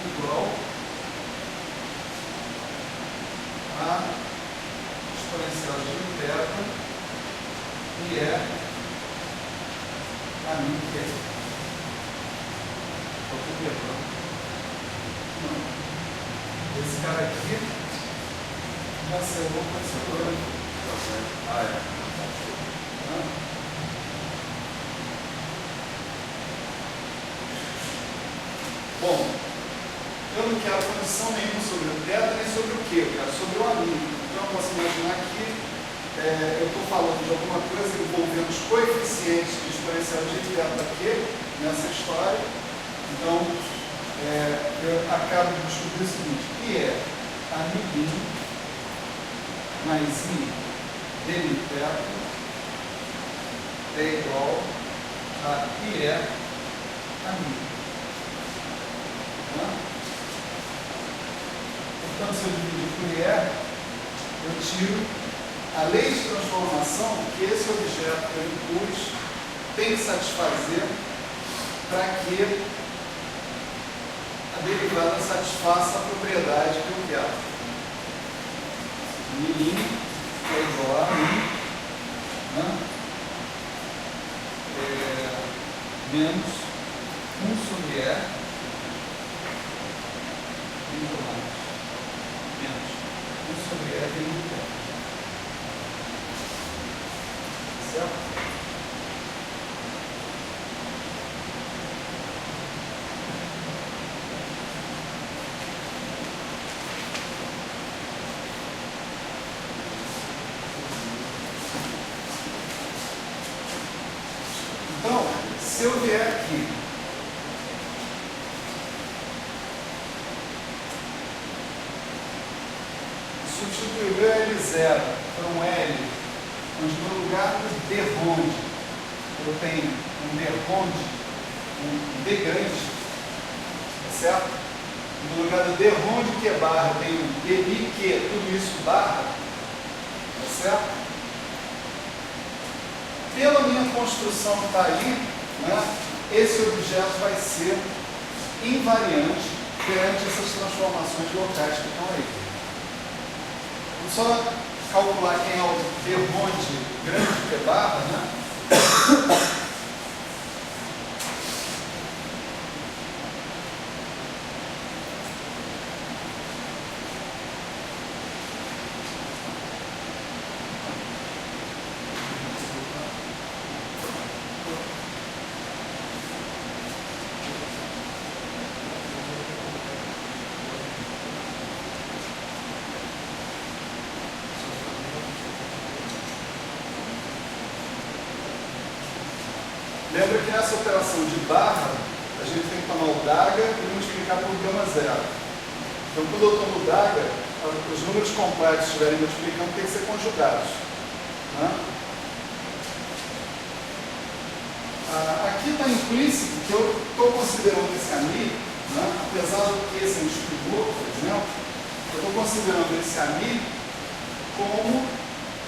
igual a exponencial de θ IE AMI Q. Não. Esse cara aqui cancelou com esse outro. Ah, é. Bom, eu não quero condição nenhuma sobre o θ nem sobre o Q, eu quero sobre o amigo. Então eu posso imaginar que eu estou falando de alguma coisa envolvendo os coeficientes de exponencial de θ Q nessa história. Então eu acabo de descobrir o seguinte: que é amiguinho mais I dmi θ é igual a IE amigo. Portanto, se eu dividir por IE, eu tiro a lei de transformação que esse objeto que eu impus tem que satisfazer para que a derivada satisfaça a propriedade que eu quero. Mi é igual a Mi né? Menos 1 sobre E, menos 1 sobre E delimitado. Certo? Então, se eu vier aqui substituir o L0 por um L, onde no lugar do D ronde eu tenho um D ronde, um D grande, tá certo? No lugar do D ronde que é barra, eu tenho um D mi que é tudo isso barra, tá certo? Pela minha construção que está ali, né, esse objeto vai ser invariante perante essas transformações locais que estão aí. Vou só calcular quem é o D ronde grande que é barra, né? Lembra que nessa operação de barra, a gente tem que tomar o DAGA e multiplicar por gama zero. Então, quando eu tomo o DAGA, os números completos que estiverem multiplicando têm que ser conjugados. Né? Aqui está implícito que eu estou considerando esse AMI, né? Apesar de que esse é um estudo, por exemplo, eu estou considerando esse AMI como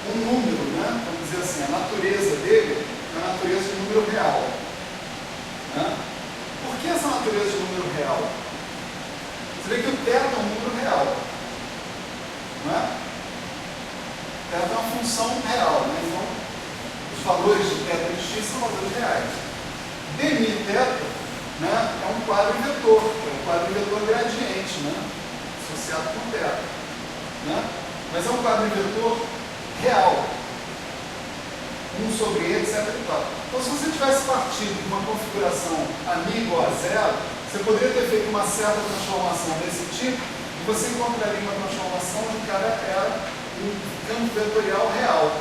um número, né? Vamos dizer assim, a natureza dele é a natureza de número real. Né? Por que essa natureza de número real? Você vê que o θ é um número real. Né? θ é uma função real. Né? Então, os valores de θ e x são valores reais. Dmi θ, né, é um quadro vetor, é um quadro vetor gradiente, né, associado com θ. Né? Mas é um quadro vetor real. 1 sobre E, etc. Então, se você tivesse partido de uma configuração AMI igual a zero, você poderia ter feito uma certa transformação desse tipo e você encontraria uma transformação onde o cara era um campo vetorial real.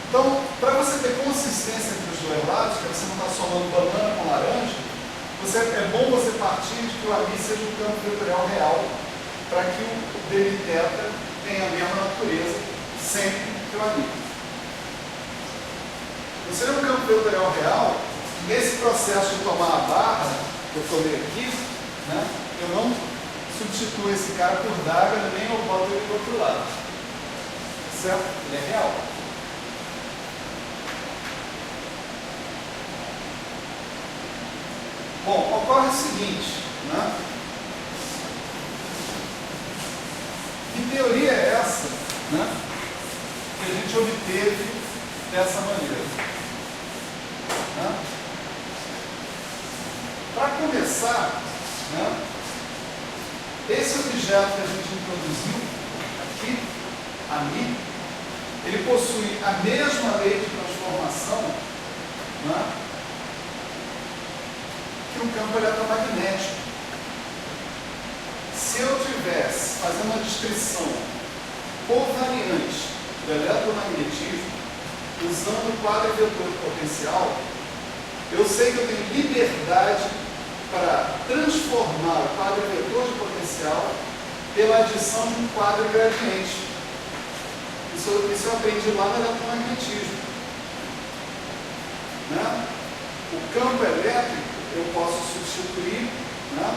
Então, para você ter consistência entre os dois lados, para você não estar somando banana com laranja, é bom você partir de que o AMI seja um campo vetorial real, para que o dmi θ tenha a mesma natureza sempre que o AMI. Se é um campo vetorial real, nesse processo de tomar a barra que eu tomei aqui, né, eu não substituo esse cara por DAGA, nem eu boto ele do outro lado. Certo? Ele é real. Bom, ocorre o seguinte, né? Que teoria é essa, né, que a gente obteve dessa maneira? Né? Para começar, né, esse objeto que a gente introduziu aqui, AMI, ele possui a mesma lei de transformação, né, que um campo eletromagnético. Se eu tivesse fazendo uma descrição covariante do eletromagnetismo, usando o quadro vetor de potencial, eu sei que eu tenho liberdade para transformar o quadro vetor de potencial pela adição de um quadro gradiente. Isso eu aprendi lá no eletromagnetismo. Né? O campo elétrico eu posso substituir, né?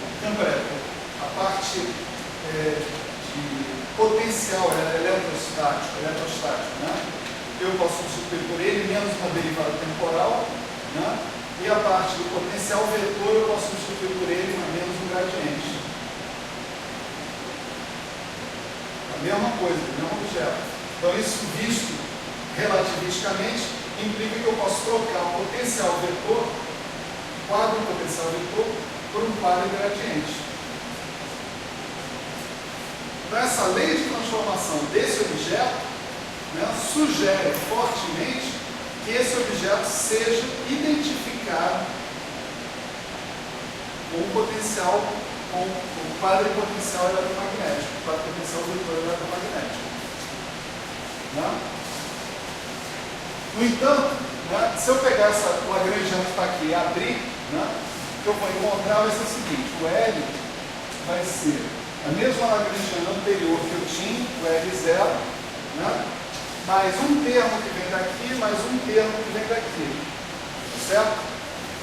O campo elétrico, a parte de potencial eletrostático, né? Eu posso substituir por ele menos uma derivada temporal, né? E a parte do potencial vetor eu posso substituir por ele menos um gradiente. mesma coisa, mesmo objeto. Então isso visto relativisticamente implica que eu posso trocar o potencial vetor, o quadro potencial vetor, por um quadro gradiente. Então essa lei de transformação desse objeto, né, sugere fortemente que esse objeto seja identificado com o potencial, com o quadro potencial eletromagnético, o quadro potencial vetor eletromagnético. Né? No entanto, né, se eu pegar o Lagrangiano que está aqui e abrir, né, o que eu vou encontrar vai ser o seguinte: o L vai ser a mesma Lagrangiana anterior que eu tinha, o L0, né, mais um termo que vem daqui, mais um termo que vem daqui. Certo?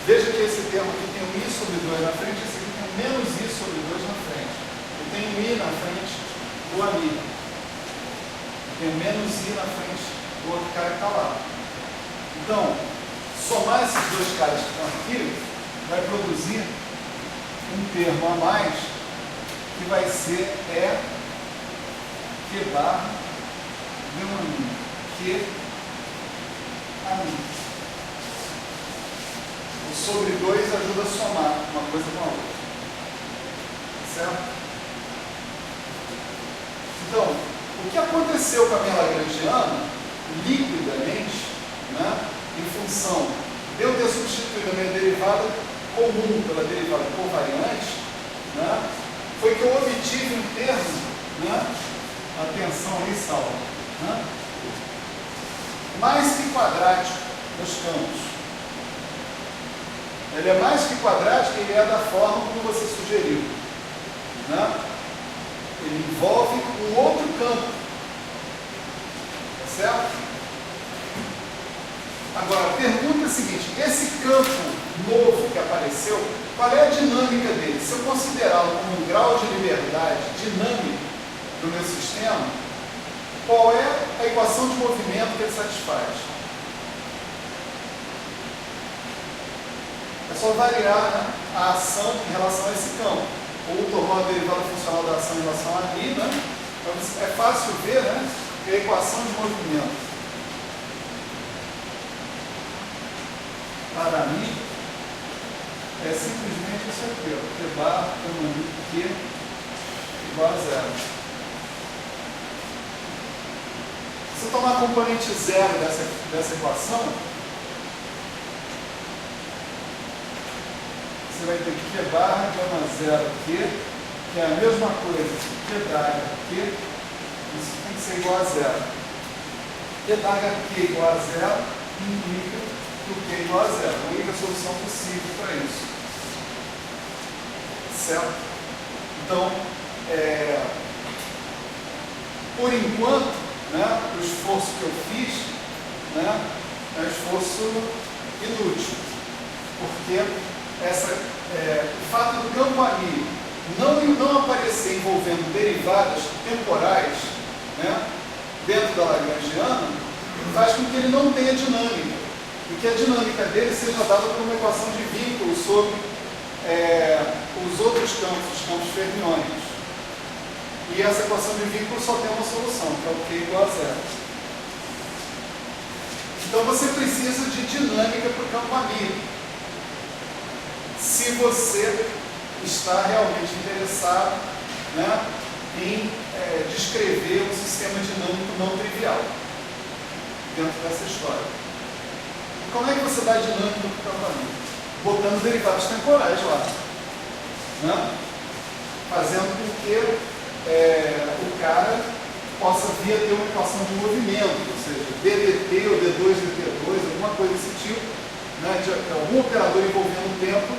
Veja que esse termo aqui tem um I sobre 2 na frente, esse aqui tem um menos I sobre 2 na frente. Eu tenho um I na frente do amigo. Eu tenho menos I na frente do outro cara que está lá. Então, somar esses dois caras que estão aqui vai produzir um termo a mais que vai ser Q barra Q a mim. O sobre 2 ajuda a somar uma coisa com a outra. Certo? Então, o que aconteceu com a minha Lagrangiana, liquidamente, né, em função de eu ter substituído a minha derivada comum pela derivada covariante, né, foi que eu obtive um termo, né, atenção aí, Saulo, né, mais que quadrático nos campos. Ele é mais que quadrático, ele é da forma como você sugeriu. Né? Ele envolve um outro campo. Tá certo? Agora, a pergunta é a seguinte: esse campo novo que apareceu, qual é a dinâmica dele? Se eu considerá-lo como um grau de liberdade dinâmico do meu sistema, qual é a equação de movimento que ele satisfaz? É só variar, né, a ação em relação a esse campo. Ou tomar a derivada funcional da ação em relação a I, né? Então é fácil ver, né, que a equação de movimento para mim é simplesmente isso aqui, ó, Q barra Q igual a zero. Se eu tomar a componente zero dessa equação, você vai ter Q barra gama zero Q, que é a mesma coisa que Q daga Q, isso tem que ser igual a zero. Q daga Q igual a zero implica que o Q é igual a zero. A única solução possível para isso. Certo? Então, por enquanto, né, o esforço que eu fiz, né, é um esforço inútil, porque o fato do campo ali não aparecer envolvendo derivadas temporais, né, dentro da Lagrangiana, faz com que ele não tenha dinâmica, e que a dinâmica dele seja dada por uma equação de vínculo sobre os outros campos, os campos fermiônicos. E essa equação de vínculo só tem uma solução, que é o Q igual a zero. Então você precisa de dinâmica para o campo amigo, se você está realmente interessado, né, em descrever um sistema dinâmico não trivial dentro dessa história. E como é que você dá dinâmica para o campo amigo? Botando derivados temporais lá, né, fazendo com que o cara possa vir a ter uma equação de movimento, ou seja, ddt ou d2dt2, alguma coisa desse tipo, né, de algum operador envolvendo o tempo,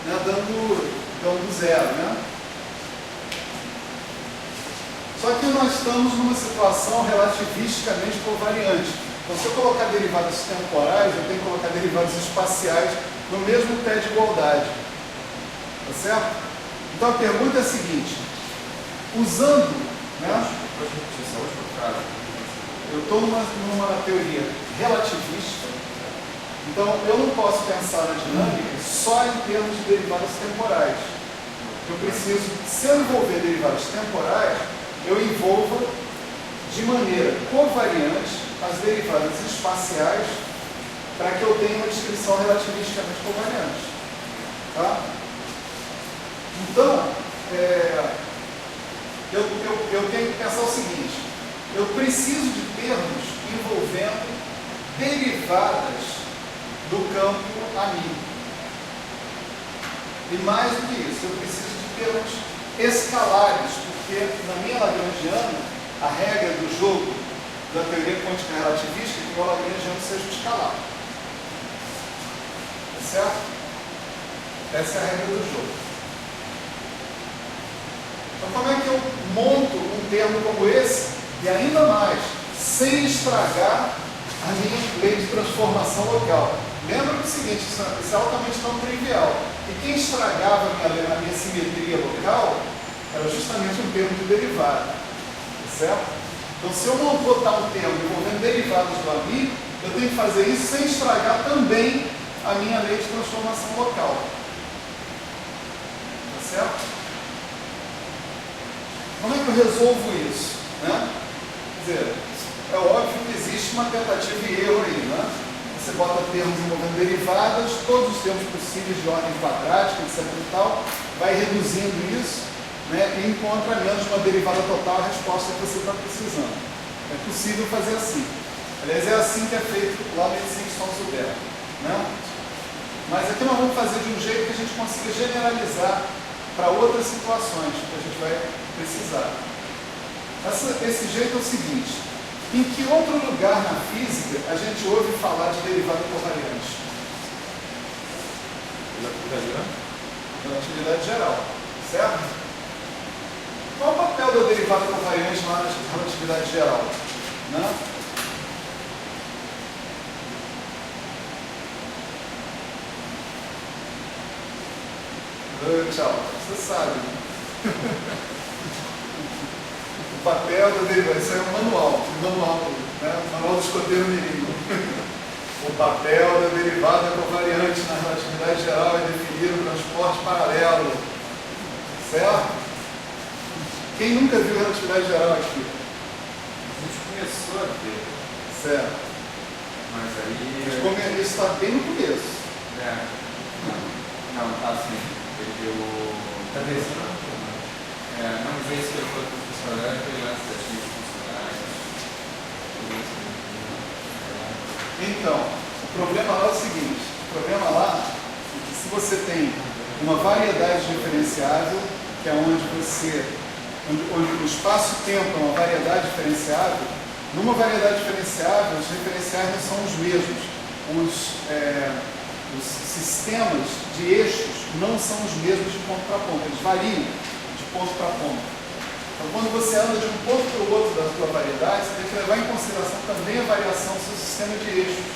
né, dando zero. Né? Só que nós estamos numa situação relativisticamente covariante. Então, se eu colocar derivadas temporais, eu tenho que colocar derivadas espaciais no mesmo pé de igualdade. Tá certo? Então a pergunta é a seguinte: usando, né, eu estou numa teoria relativista, então eu não posso pensar na dinâmica só em termos de derivadas temporais. Eu preciso, se eu envolver derivadas temporais, eu envolva de maneira covariante as derivadas espaciais para que eu tenha uma descrição relativisticamente covariante. Tá? Então, eu tenho que pensar o seguinte: eu preciso de termos envolvendo derivadas do campo amigo. E mais do que isso, eu preciso de termos escalares, porque na minha lagrangiana, a regra do jogo da teoria quântica relativista é que o lagrangiano seja um escalar. Tá certo? Essa é a regra do jogo. Então, como é que eu monto um termo como esse, e ainda mais, sem estragar a minha lei de transformação local? Lembra do seguinte, isso é altamente não trivial. E quem estragava a minha simetria local era justamente um termo de derivada. Tá certo? Então, se eu não botar um termo envolvendo derivados do ami, eu tenho que fazer isso sem estragar também a minha lei de transformação local. Tá certo? Como é que eu resolvo isso? Né? Quer dizer, é óbvio que existe uma tentativa e erro aí, né? Você bota termos envolvendo derivadas, todos os termos possíveis de ordem quadrática, etc. e tal, vai reduzindo isso, né, e encontra menos uma derivada total a resposta que você está precisando. É possível fazer assim. Aliás, é assim que é feito lá na medicina de São Zubero, né? Mas aqui nós vamos fazer de um jeito que a gente consiga generalizar para outras situações que a gente vai precisar. Esse jeito é o seguinte: em que outro lugar na física a gente ouve falar de derivada covariante? Relatividade geral, certo? Qual o papel da derivada covariante lá na relatividade geral? Né? Tchau, você sabe, né? O papel da derivada, isso é um manual, né? O manual do escoteiro mirim. O papel da derivada covariante na relatividade geral é definir o transporte paralelo. Certo? Quem nunca viu relatividade geral aqui? A gente começou a ver. Certo. Mas aí... Isso está bem no começo. Não, tá assim. Cadê esse? Não, mas esse que eu falei para o professor Léo, aquele lance das linhas funcionais. Então, o problema lá é o seguinte: o problema lá é que se você tem uma variedade diferenciável, que é onde o espaço-tempo é uma variedade diferenciável, numa variedade diferenciável, os diferenciais não são os mesmos. Os sistemas de eixos não são os mesmos de ponto para ponto, eles variam de ponto para ponto. Então, quando você anda de um ponto para o outro da sua variedade, você tem que levar em consideração também a variação do seu sistema de eixos.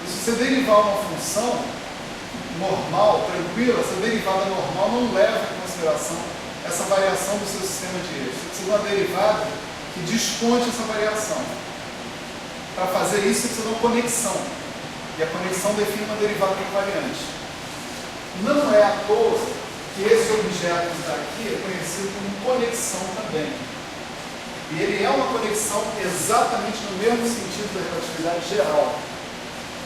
E se você derivar uma função normal, tranquila, essa derivada normal não leva em consideração essa variação do seu sistema de eixos. Você precisa de uma derivada que desconte essa variação. Para fazer isso, você precisa de uma conexão. E a conexão define uma derivada covariante. Não é à toa que esse objeto que está aqui é conhecido como conexão também. E ele é uma conexão exatamente no mesmo sentido da relatividade geral.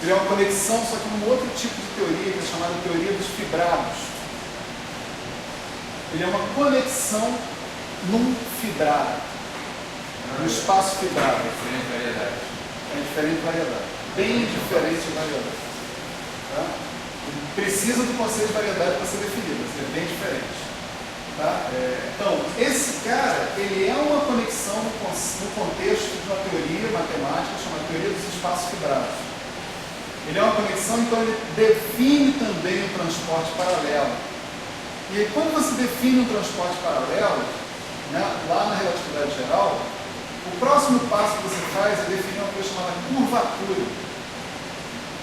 Ele é uma conexão, só que num outro tipo de teoria, que é chamada teoria dos fibrados. Ele é uma conexão num fibrado, no espaço fibrado. É diferente variedade. É diferente variedade. Bem diferente de variedade. Tá? Precisa do conceito de variedade para ser definido, mas é bem diferente. Tá? Então, esse cara, ele é uma conexão no contexto de uma teoria matemática chamada teoria dos espaços fibrados. Ele é uma conexão, então ele define também o transporte paralelo. E aí, quando você define um transporte paralelo, né, lá na relatividade geral, o próximo passo que você faz é definir uma coisa chamada curvatura.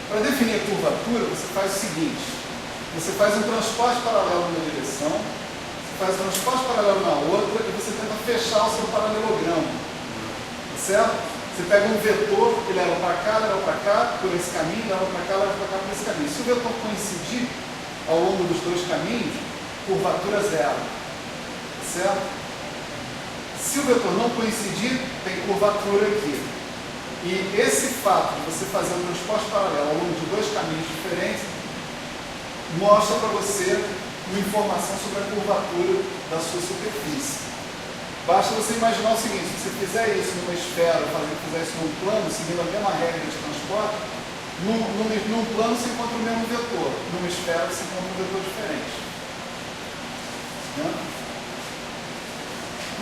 Para definir a curvatura, você faz o seguinte: você faz um transporte paralelo numa direção, você faz um transporte paralelo na outra e você tenta fechar o seu paralelogramo. Tá certo? Você pega um vetor que leva para cá, por esse caminho, leva para cá, por esse caminho. Se o vetor coincidir ao longo dos dois caminhos, curvatura zero. Tá certo? Se o vetor não coincidir, tem curvatura aqui. E esse fato de você fazer um transporte paralelo ao longo de dois caminhos diferentes mostra para você uma informação sobre a curvatura da sua superfície. Basta você imaginar o seguinte: se você fizer isso numa esfera, fizer isso num plano, seguindo a mesma regra de transporte, num plano você encontra o mesmo vetor, numa esfera você encontra um vetor diferente. Né?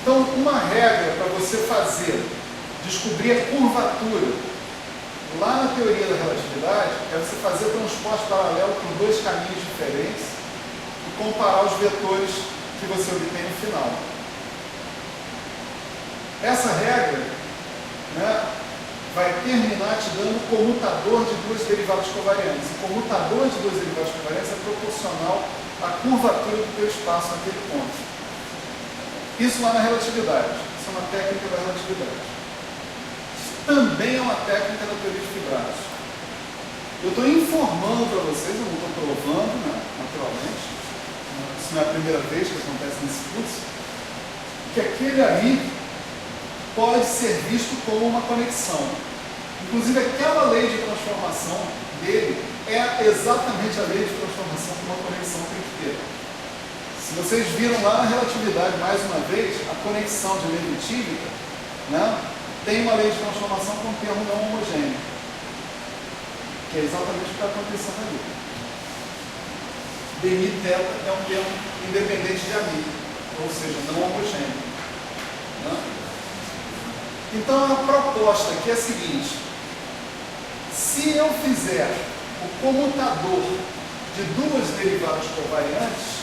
Então, uma regra para você descobrir a curvatura lá na teoria da relatividade é você fazer transporte paralelo por dois caminhos diferentes e comparar os vetores que você obtém no final. Essa regra, né, vai terminar te dando o comutador de duas derivadas covariantes. O comutador de duas derivadas covariantes é proporcional à curvatura do teu espaço naquele ponto. Isso lá na relatividade. Isso é uma técnica da relatividade. Isso também é uma técnica da teoria de fibrados. Eu estou informando para vocês, eu não estou provando, né, naturalmente, isso não é a primeira vez que acontece nesse curso, que aquele ali pode ser visto como uma conexão. Inclusive, aquela lei de transformação dele é exatamente a lei de transformação que uma conexão tem que ter. Se vocês viram lá na relatividade, mais uma vez, a conexão de Leibniz, né, tem uma lei de transformação com um termo não homogêneo, que é exatamente o que está acontecendo ali. Dmi θ é um termo independente de ami, ou seja, não homogêneo. Né? Então, a proposta aqui é a seguinte: se eu fizer o comutador de duas derivadas covariantes,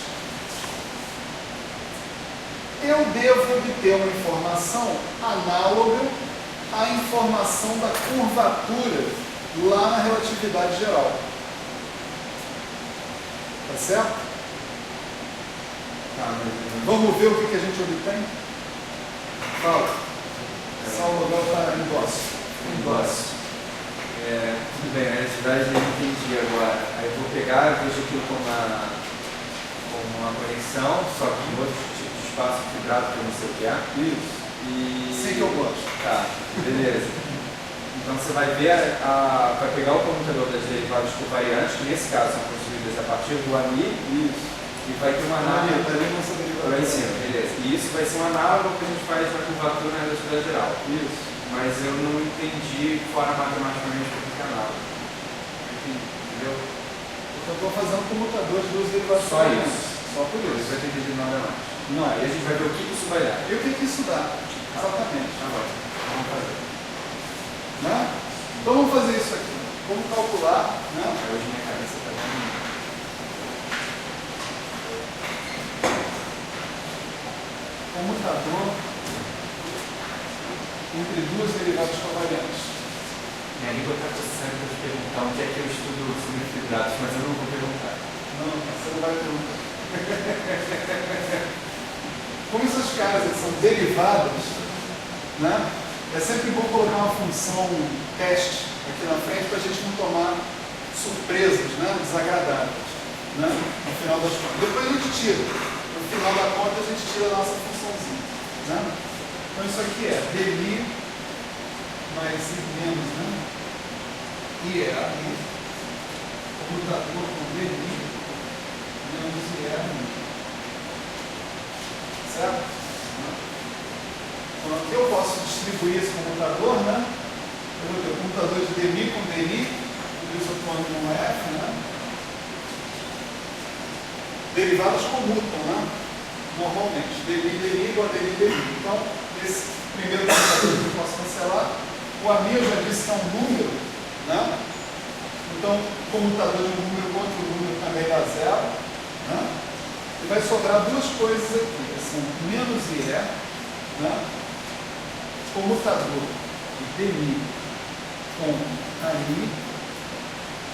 eu devo obter uma informação análoga à informação da curvatura lá na relatividade geral. Tá certo? Vamos ver o que a gente obtém? Fala. Saulo agora está em Gauss. Tudo bem, na realidade eu entendi agora. Aí eu vou pegar, vejo aquilo como uma conexão, só que em outro tipo de espaço fibrado que eu não sei o que é. Isso. Sim, que eu gosto. Tá, beleza. Então você vai ver, vai pegar o comutador das derivadas covariantes, que nesse caso são construídas a partir do ami. Isso. E vai ter uma análoga lá em cima, beleza. E isso vai ser um análogo que a gente faz na curvatura na relatividade geral. Isso. Mas eu não entendi fora matematicamente o que é análogo. Entendeu? Eu estou fazendo comutador de duas derivadas. Só isso. Só por isso. Você vai ter entendido nada mais. Não. Aí a gente vai ver o que isso vai dar. E o que isso dá? Exatamente. Agora, vamos fazer. Né? Então vamos fazer isso aqui. Vamos calcular. Né? Hoje minha cabeça está bem. Comutador entre duas derivadas covariantes. Minha língua está coçando para te perguntar onde é que eu estudo sobre fibrados, mas eu não vou perguntar. Não, você não vai perguntar. Como essas casas são derivadas, né? É sempre bom colocar uma função teste aqui na frente para a gente não tomar surpresas, né? Desagradáveis, né? No final das contas. Depois a gente tira. No final da conta a gente tira a nossa funçãozinha, né? Então isso aqui é dmi mais I menos, né? I é aí, comutador com dmi menos I é aí. Certo? Então aqui eu posso distribuir esse comutador, né? Eu vou ter o comutador de dmi com dni, por isso eu estou no F, né? Derivadas comutam, né? Normalmente, dni igual a dni. Então, esse primeiro comutador que eu posso cancelar. O ami eu já disse que é um número, né? Então, comutador de um número contra o número também dá zero, né? E vai sobrar duas coisas aqui, são menos IE, né? Comutador de dmi com ami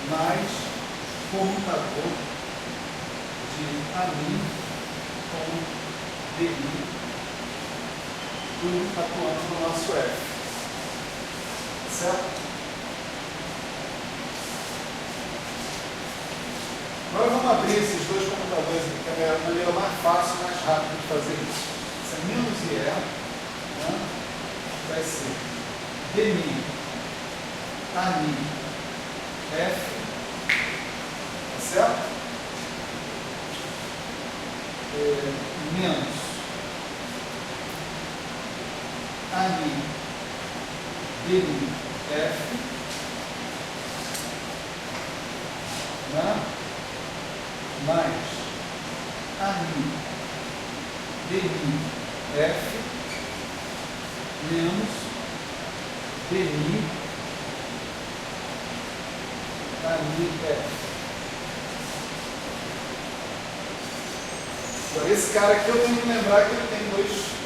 mais comutador de ami com dmi, tudo atuando no nosso F. Certo? Agora vamos abrir esses dois computadores aqui, que é a maneira mais fácil e mais rápida de fazer isso. Isso é menos IE vai ser dmi, ani, f, tá certo? Menos ani, dmi, f, né? Mais ani, dmi, f, menos dmi, ani, f. Agora, esse cara aqui eu tenho que lembrar que ele tem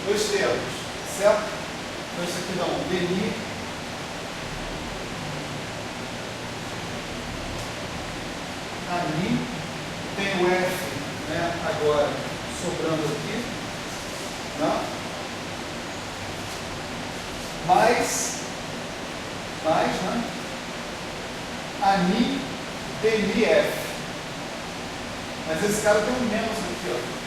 dois termos, certo? Então isso aqui dá um dmi, ani, tem o f, né, agora sobrando aqui, né? Mais, né? Ani, dmi, f. Mas esse cara tem um menos aqui, ó.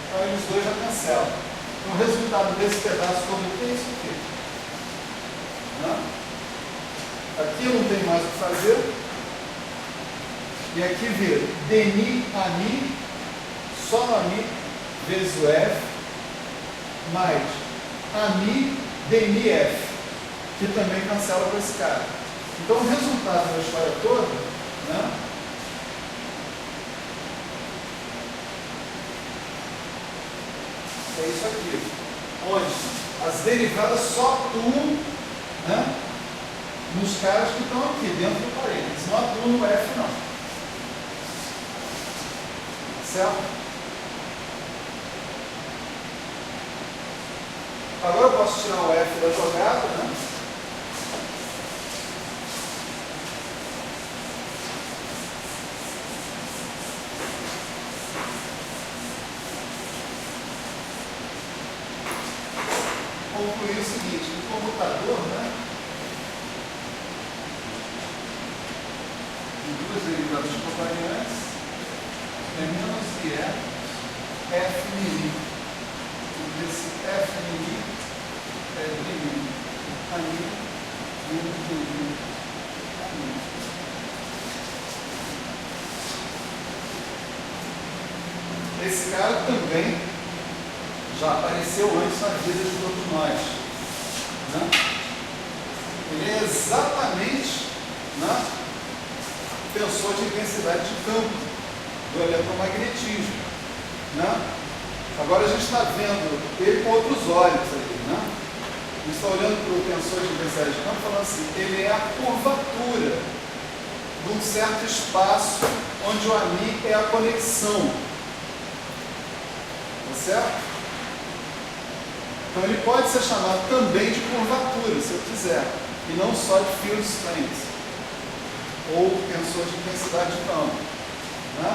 Então eles dois já cancelam. Então o resultado desse pedaço todo aqui é isso aqui. Né? Aqui não tem mais o que fazer. E aqui vira dmi, ani, só no ani, vezes o f, mais ani, dmi, f, que também cancela com esse cara. Então o resultado da história toda, né, é isso aqui, onde as derivadas só atuam, né, nos caras que estão aqui dentro do parênteses, não atuam no f não. Certo? Agora eu posso tirar o f da jogada, né? Concluir o seguinte, o comutador, né, de duas derivadas covariantes é menos IE F mili. E esse F mili é dmi, ani, menos dmi, ani. Esse cara também já apareceu antes na vida de todos nós. Né? Ele é exatamente, né, tensor de intensidade de campo do eletromagnetismo. Né? Agora a gente está vendo ele com outros olhos aí. Né? A gente está olhando para o tensor de intensidade de campo falando assim, ele é a curvatura de um certo espaço onde o ani é a conexão. Tá certo? Então ele pode ser chamado também de curvatura, se eu quiser, e não só de field strength, ou tensor de intensidade de campo. Né?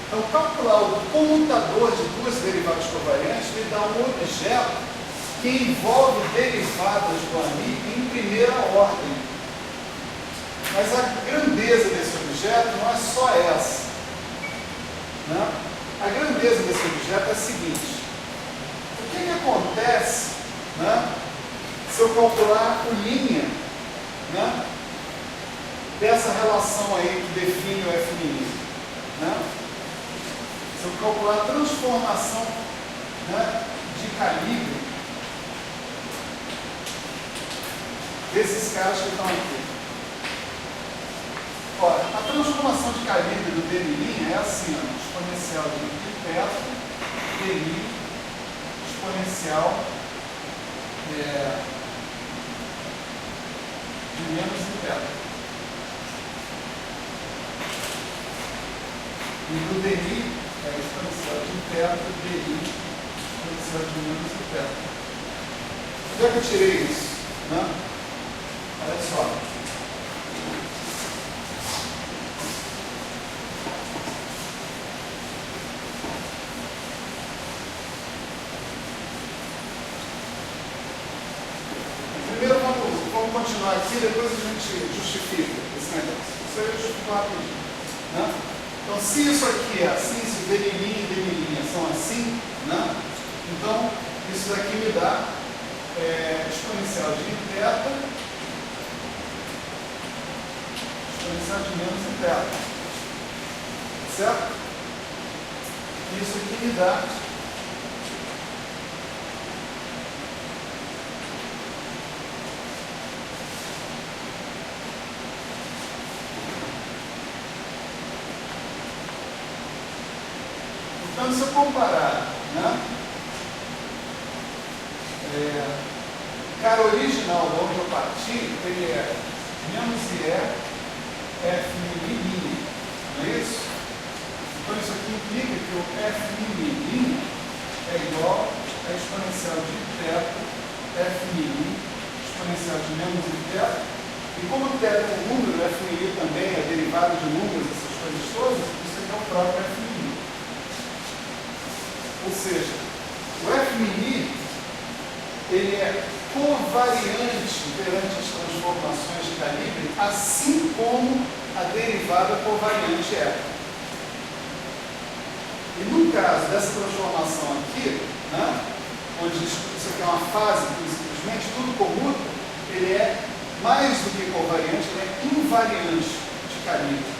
Então calcular o comutador de duas derivadas covariantes me dá um objeto que envolve derivadas do ani em primeira ordem. Mas a grandeza desse objeto não é só essa. Né? A grandeza desse objeto é a seguinte. O que acontece, né, se eu calcular o linha, né, dessa relação aí que define o F mili? Né? Se eu calcular a transformação, né, de calibre desses caras que estão aqui. Ora, a transformação de calibre do dmi é assim, ó, exponencial de pi perto, dmi, exponencial de menos e beta. E do dmi é exponencial de beta, dmi, exponencial de menos e beta. Onde é que eu tirei isso? Né? Olha só. Vamos continuar aqui, depois a gente justifica esse negócio. Isso aí eu justifico rapidinho. Né? Então, se isso aqui é assim, se dmi e dmi são assim, né? Então isso daqui me dá exponencial de θ, exponencial de menos θ. Certo? Isso aqui me dá então, se eu comparar, né, cara original de onde eu parti, ele é menos IE F milímetro, não é isso? Então isso aqui implica que o F milímetro é igual a exponencial de θ F milímetro, exponencial de menos θ, e como o θ é um número, o F milímetro também é derivado de números, essas coisas todas, isso aqui é o próprio F milímetro. Ou seja, o F mini ele é covariante perante as transformações de calibre, assim como a derivada covariante é. E no caso dessa transformação aqui, né, onde isso aqui é uma fase que simplesmente tudo comuta, ele é mais do que covariante, ele é invariante de calibre.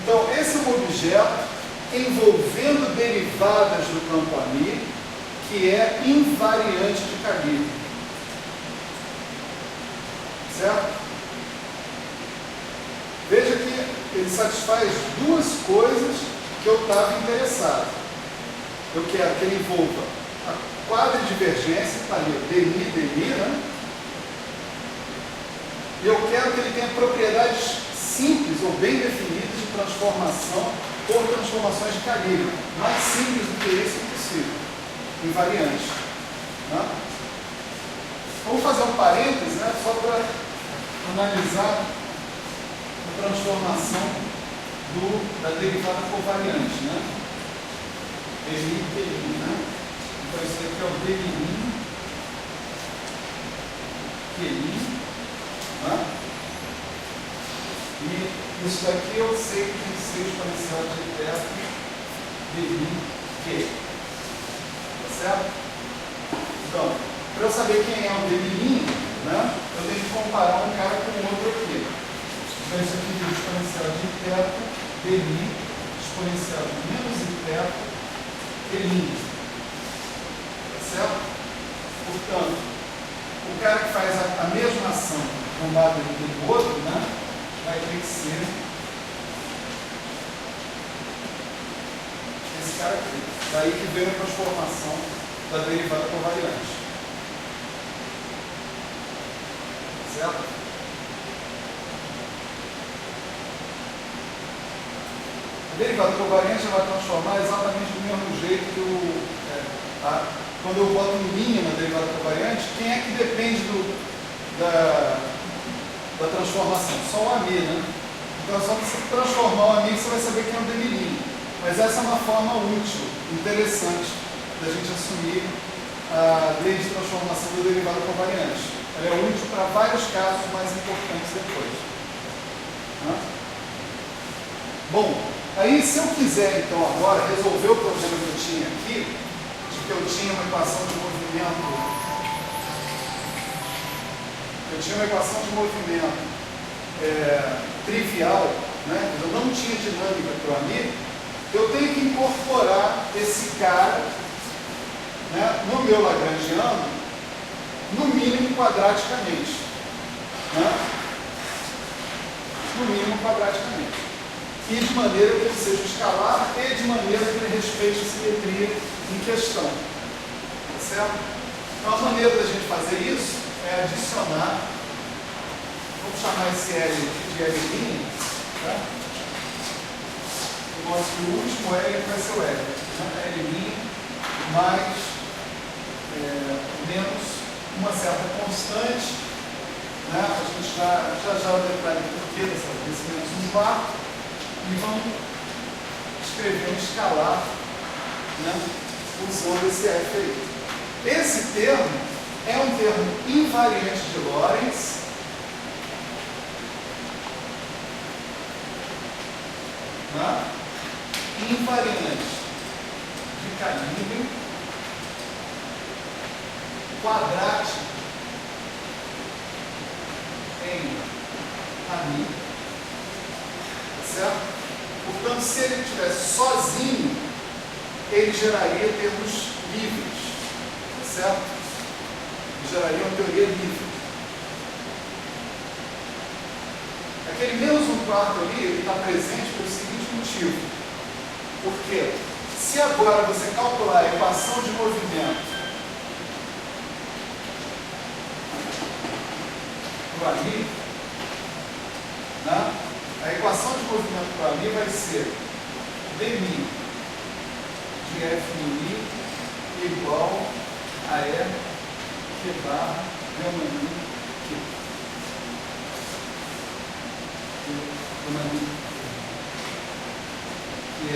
Então, esse é um objeto envolvendo derivadas do campo AMI, que é invariante de calibre. Certo? Veja que ele satisfaz duas coisas que eu estava interessado. Eu quero que ele envolva a quadridivergência, está ali, dmi, né? E eu quero que ele tenha propriedades simples ou bem definidas de transformação por transformações de calibre. Mais simples do que isso é impossível. Invariante. Né? Vamos fazer um parênteses, né, só para analisar a transformação da derivada covariante. Né? Dmi, né? Então isso aqui é o dmi, né? E isso daqui eu sei que tem que ser exponencial de θ dmi Q. Tá certo? Então, para eu saber quem é o dmi, né, eu tenho que comparar um cara com o outro aqui. Então isso aqui é exponencial de θ dmi, exponencial de menos θ dmi. Tá certo? Portanto, o cara que faz a mesma ação com base no outro, né, vai ter que ser esse cara aqui. Daí que vem a transformação da derivada covariante. Certo? A derivada covariante vai transformar exatamente do mesmo jeito que quando eu boto um linha na derivada covariante, quem é que depende da transformação? Só o AMI, né? Então é só você transformar o AMI que você vai saber quem é o dmi. Mas essa é uma forma útil, interessante, da gente assumir a lei de transformação da derivada covariante. Ela é útil para vários casos mais importantes depois. Né? Bom, aí se eu quiser então agora resolver o problema que eu tinha aqui, de que eu tinha uma equação de movimento, trivial, né? Eu não tinha dinâmica para o AMI, eu tenho que incorporar esse cara, né, no meu lagrangiano, no mínimo quadraticamente. Né? No mínimo quadraticamente. E de maneira que ele seja escalar e de maneira que ele respeite a simetria em questão. Tá certo? Então a maneira da gente fazer isso é adicionar, vamos chamar esse L de L', tá? Eu mostro que o último L vai ser o L, né? L' mais menos uma certa constante, né? A gente já vai detalhar o porquê desse menos 1/4 e vamos escrever um escalar, né, usando esse F aí. Esse termo é um termo invariante de Lorentz, né? Invariante de calibre quadrático em Rami, certo? Portanto, se ele estivesse sozinho, ele geraria termos livres, certo? Ele geraria uma teoria livre. Aquele menos um quarto ali, ele está presente pelo seguinte motivo. Porque se agora você calcular a equação de movimento para ali, né? A equação de movimento para ali vai ser dμ de F igual a E Q barra gama mi Q. Que é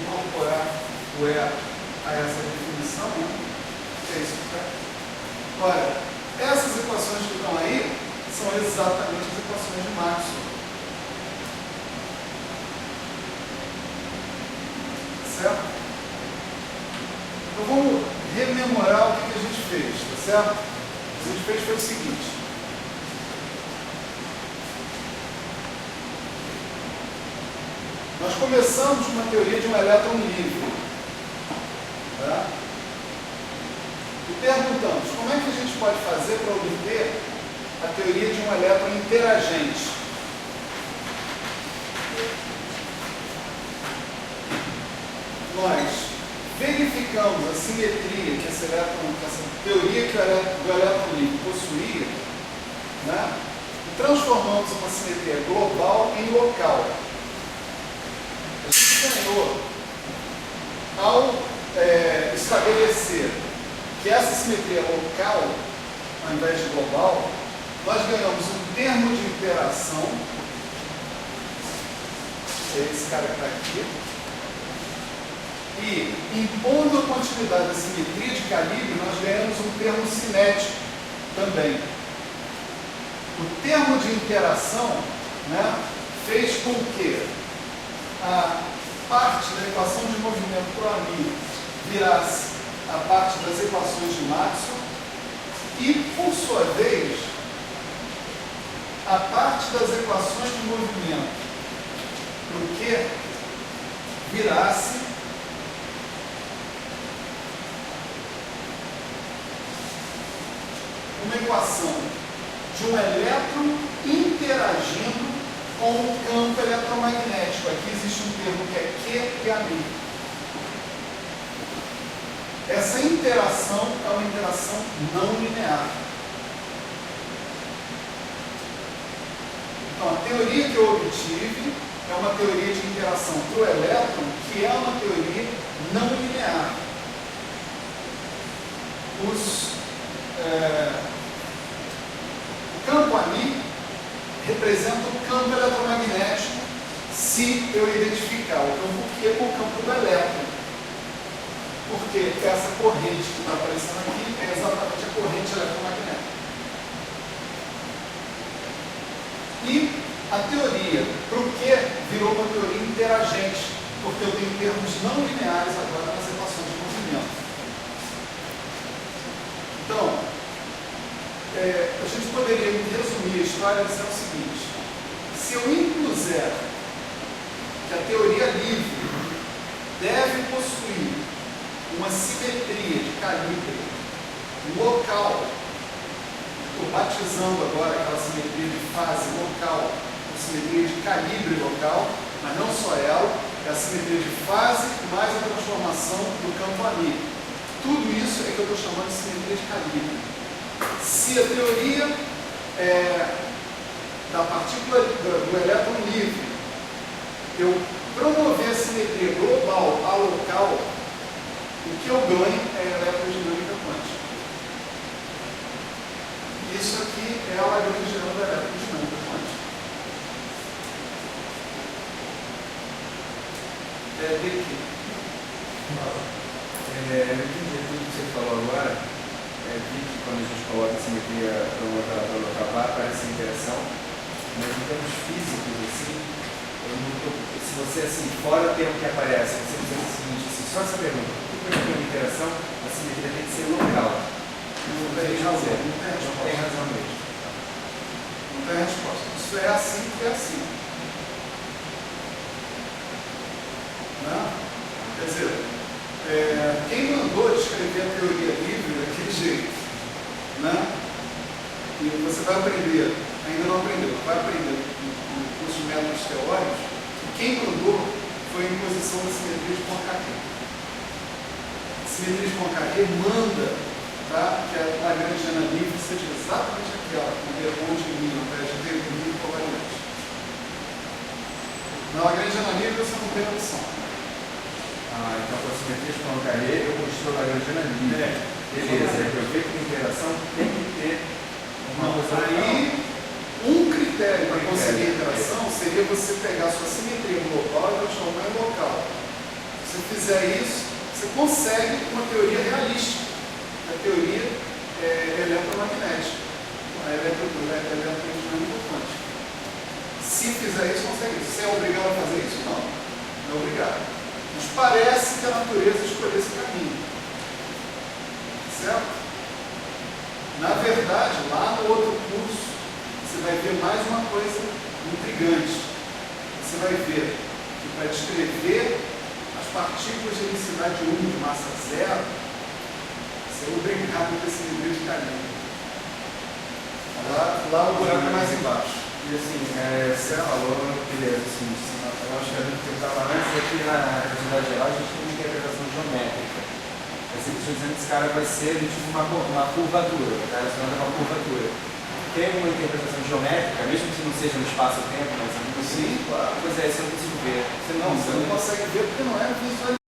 incorporar o E a essa definição, né? Que é isso que está. Ora, essas equações que estão aí são exatamente as equações de Maxwell. Certo? Então vamos rememorar o que a gente fez, tá certo? O que a gente fez foi o seguinte. Nós começamos com uma teoria de um elétron livre. Tá? E perguntamos, como é que a gente pode fazer para obter a teoria de um elétron interagente? Nós verificamos a simetria que essa teoria que o elétron livre possuía, né? E transformamos uma simetria global em local. A gente ganhou, ao estabelecer que essa simetria é local, ao invés de global, nós ganhamos um termo de interação, esse cara que está aqui, e, impondo a continuidade da simetria de calibre, nós ganhamos um termo cinético também. O termo de interação, né, fez com que a parte da equação de movimento pro Ami virasse a parte das equações de Maxwell e, por sua vez, a parte das equações de movimento pro Q virasse uma equação de um elétron interagindo com o campo eletromagnético. Aqui existe um termo que é Q e Ami. Essa interação é uma interação não linear. Então, a teoria que eu obtive é uma teoria de interação para o elétron, que é uma teoria não linear. O campo Ami representa o campo eletromagnético se eu identificar o campo Q com o campo do elétron. Porque essa corrente que está aparecendo aqui é exatamente a corrente eletromagnética. E a teoria para o Q virou uma teoria interagente, porque eu tenho termos não lineares agora nas equações de movimento. Então, a gente poderia resumir a história dizendo o seguinte: se eu impuser que a teoria livre deve possuir uma simetria de calibre local, estou batizando agora aquela simetria de fase local, a simetria de calibre local, mas não só ela, é a simetria de fase mais a transformação do campo Ami. Tudo isso é que eu estou chamando de simetria de calibre. Se a teoria da partícula do elétron livre eu promover a simetria global a local, o que eu ganho é eletrodinâmica quântica. Isso aqui é a Lagrangiana da eletrodinâmica quântica. De quê? Eu entendi tudo que você falou agora. Vi que quando a gente coloca a simetria para uma local lá, aparece a interação, mas em termos físicos, assim, se você, assim, fora o termo que aparece, você dizer o seguinte, assim, só essa pergunta, por que tem uma interação, a simetria tem que ser local? Não tem razão, Não tem razão mesmo. Não tem resposta. Isso é assim porque é assim. Né? Quer dizer, quem mandou descrever a teoria livre daquele jeito? Né? E você vai aprender, ainda não aprendeu, vai aprender no curso de métodos teóricos, que quem mandou foi a imposição da simetria de Poincaré. A simetria de Poincaré manda, tá, que a Lagrangiana livre seja exatamente aquela, com Bernoulli e Mino, ao invés de definir e covariante. Na Lagrangiana livre você não tem opção. Então com a simetria de Poincaré eu construo a Lagrangiana livre. Beleza, eu vejo que a interação tem que ter uma coisa. Aí, um critério para conseguir a interação seria você pegar a sua simetria global e transformar em local. Se você fizer isso, você consegue uma teoria realística, a teoria eletromagnética, a eletromagnética quântica. Se fizer isso, consegue isso. Você é obrigado a fazer isso? Não, não é obrigado. Mas parece que a natureza escolheu esse caminho. Certo? Na verdade, lá no outro curso, você vai ver mais uma coisa intrigante. Você vai ver que para descrever as partículas de densidade 1 de massa zero, você é obrigado a ter simetria de caminho. Lá o buraco é mais embaixo. E assim, você falou, beleza, assim, eu acho que a gente estava antes aqui na atividade geral, a gente tem uma interpretação geométrica. Você está dizendo que esse cara vai ser tipo uma curvatura, está relacionado com uma curvatura. Tem uma interpretação geométrica, mesmo que não seja no espaço-tempo, mas sim, claro. Pois é, isso eu não consigo ver. Você não consegue ver porque não é visual.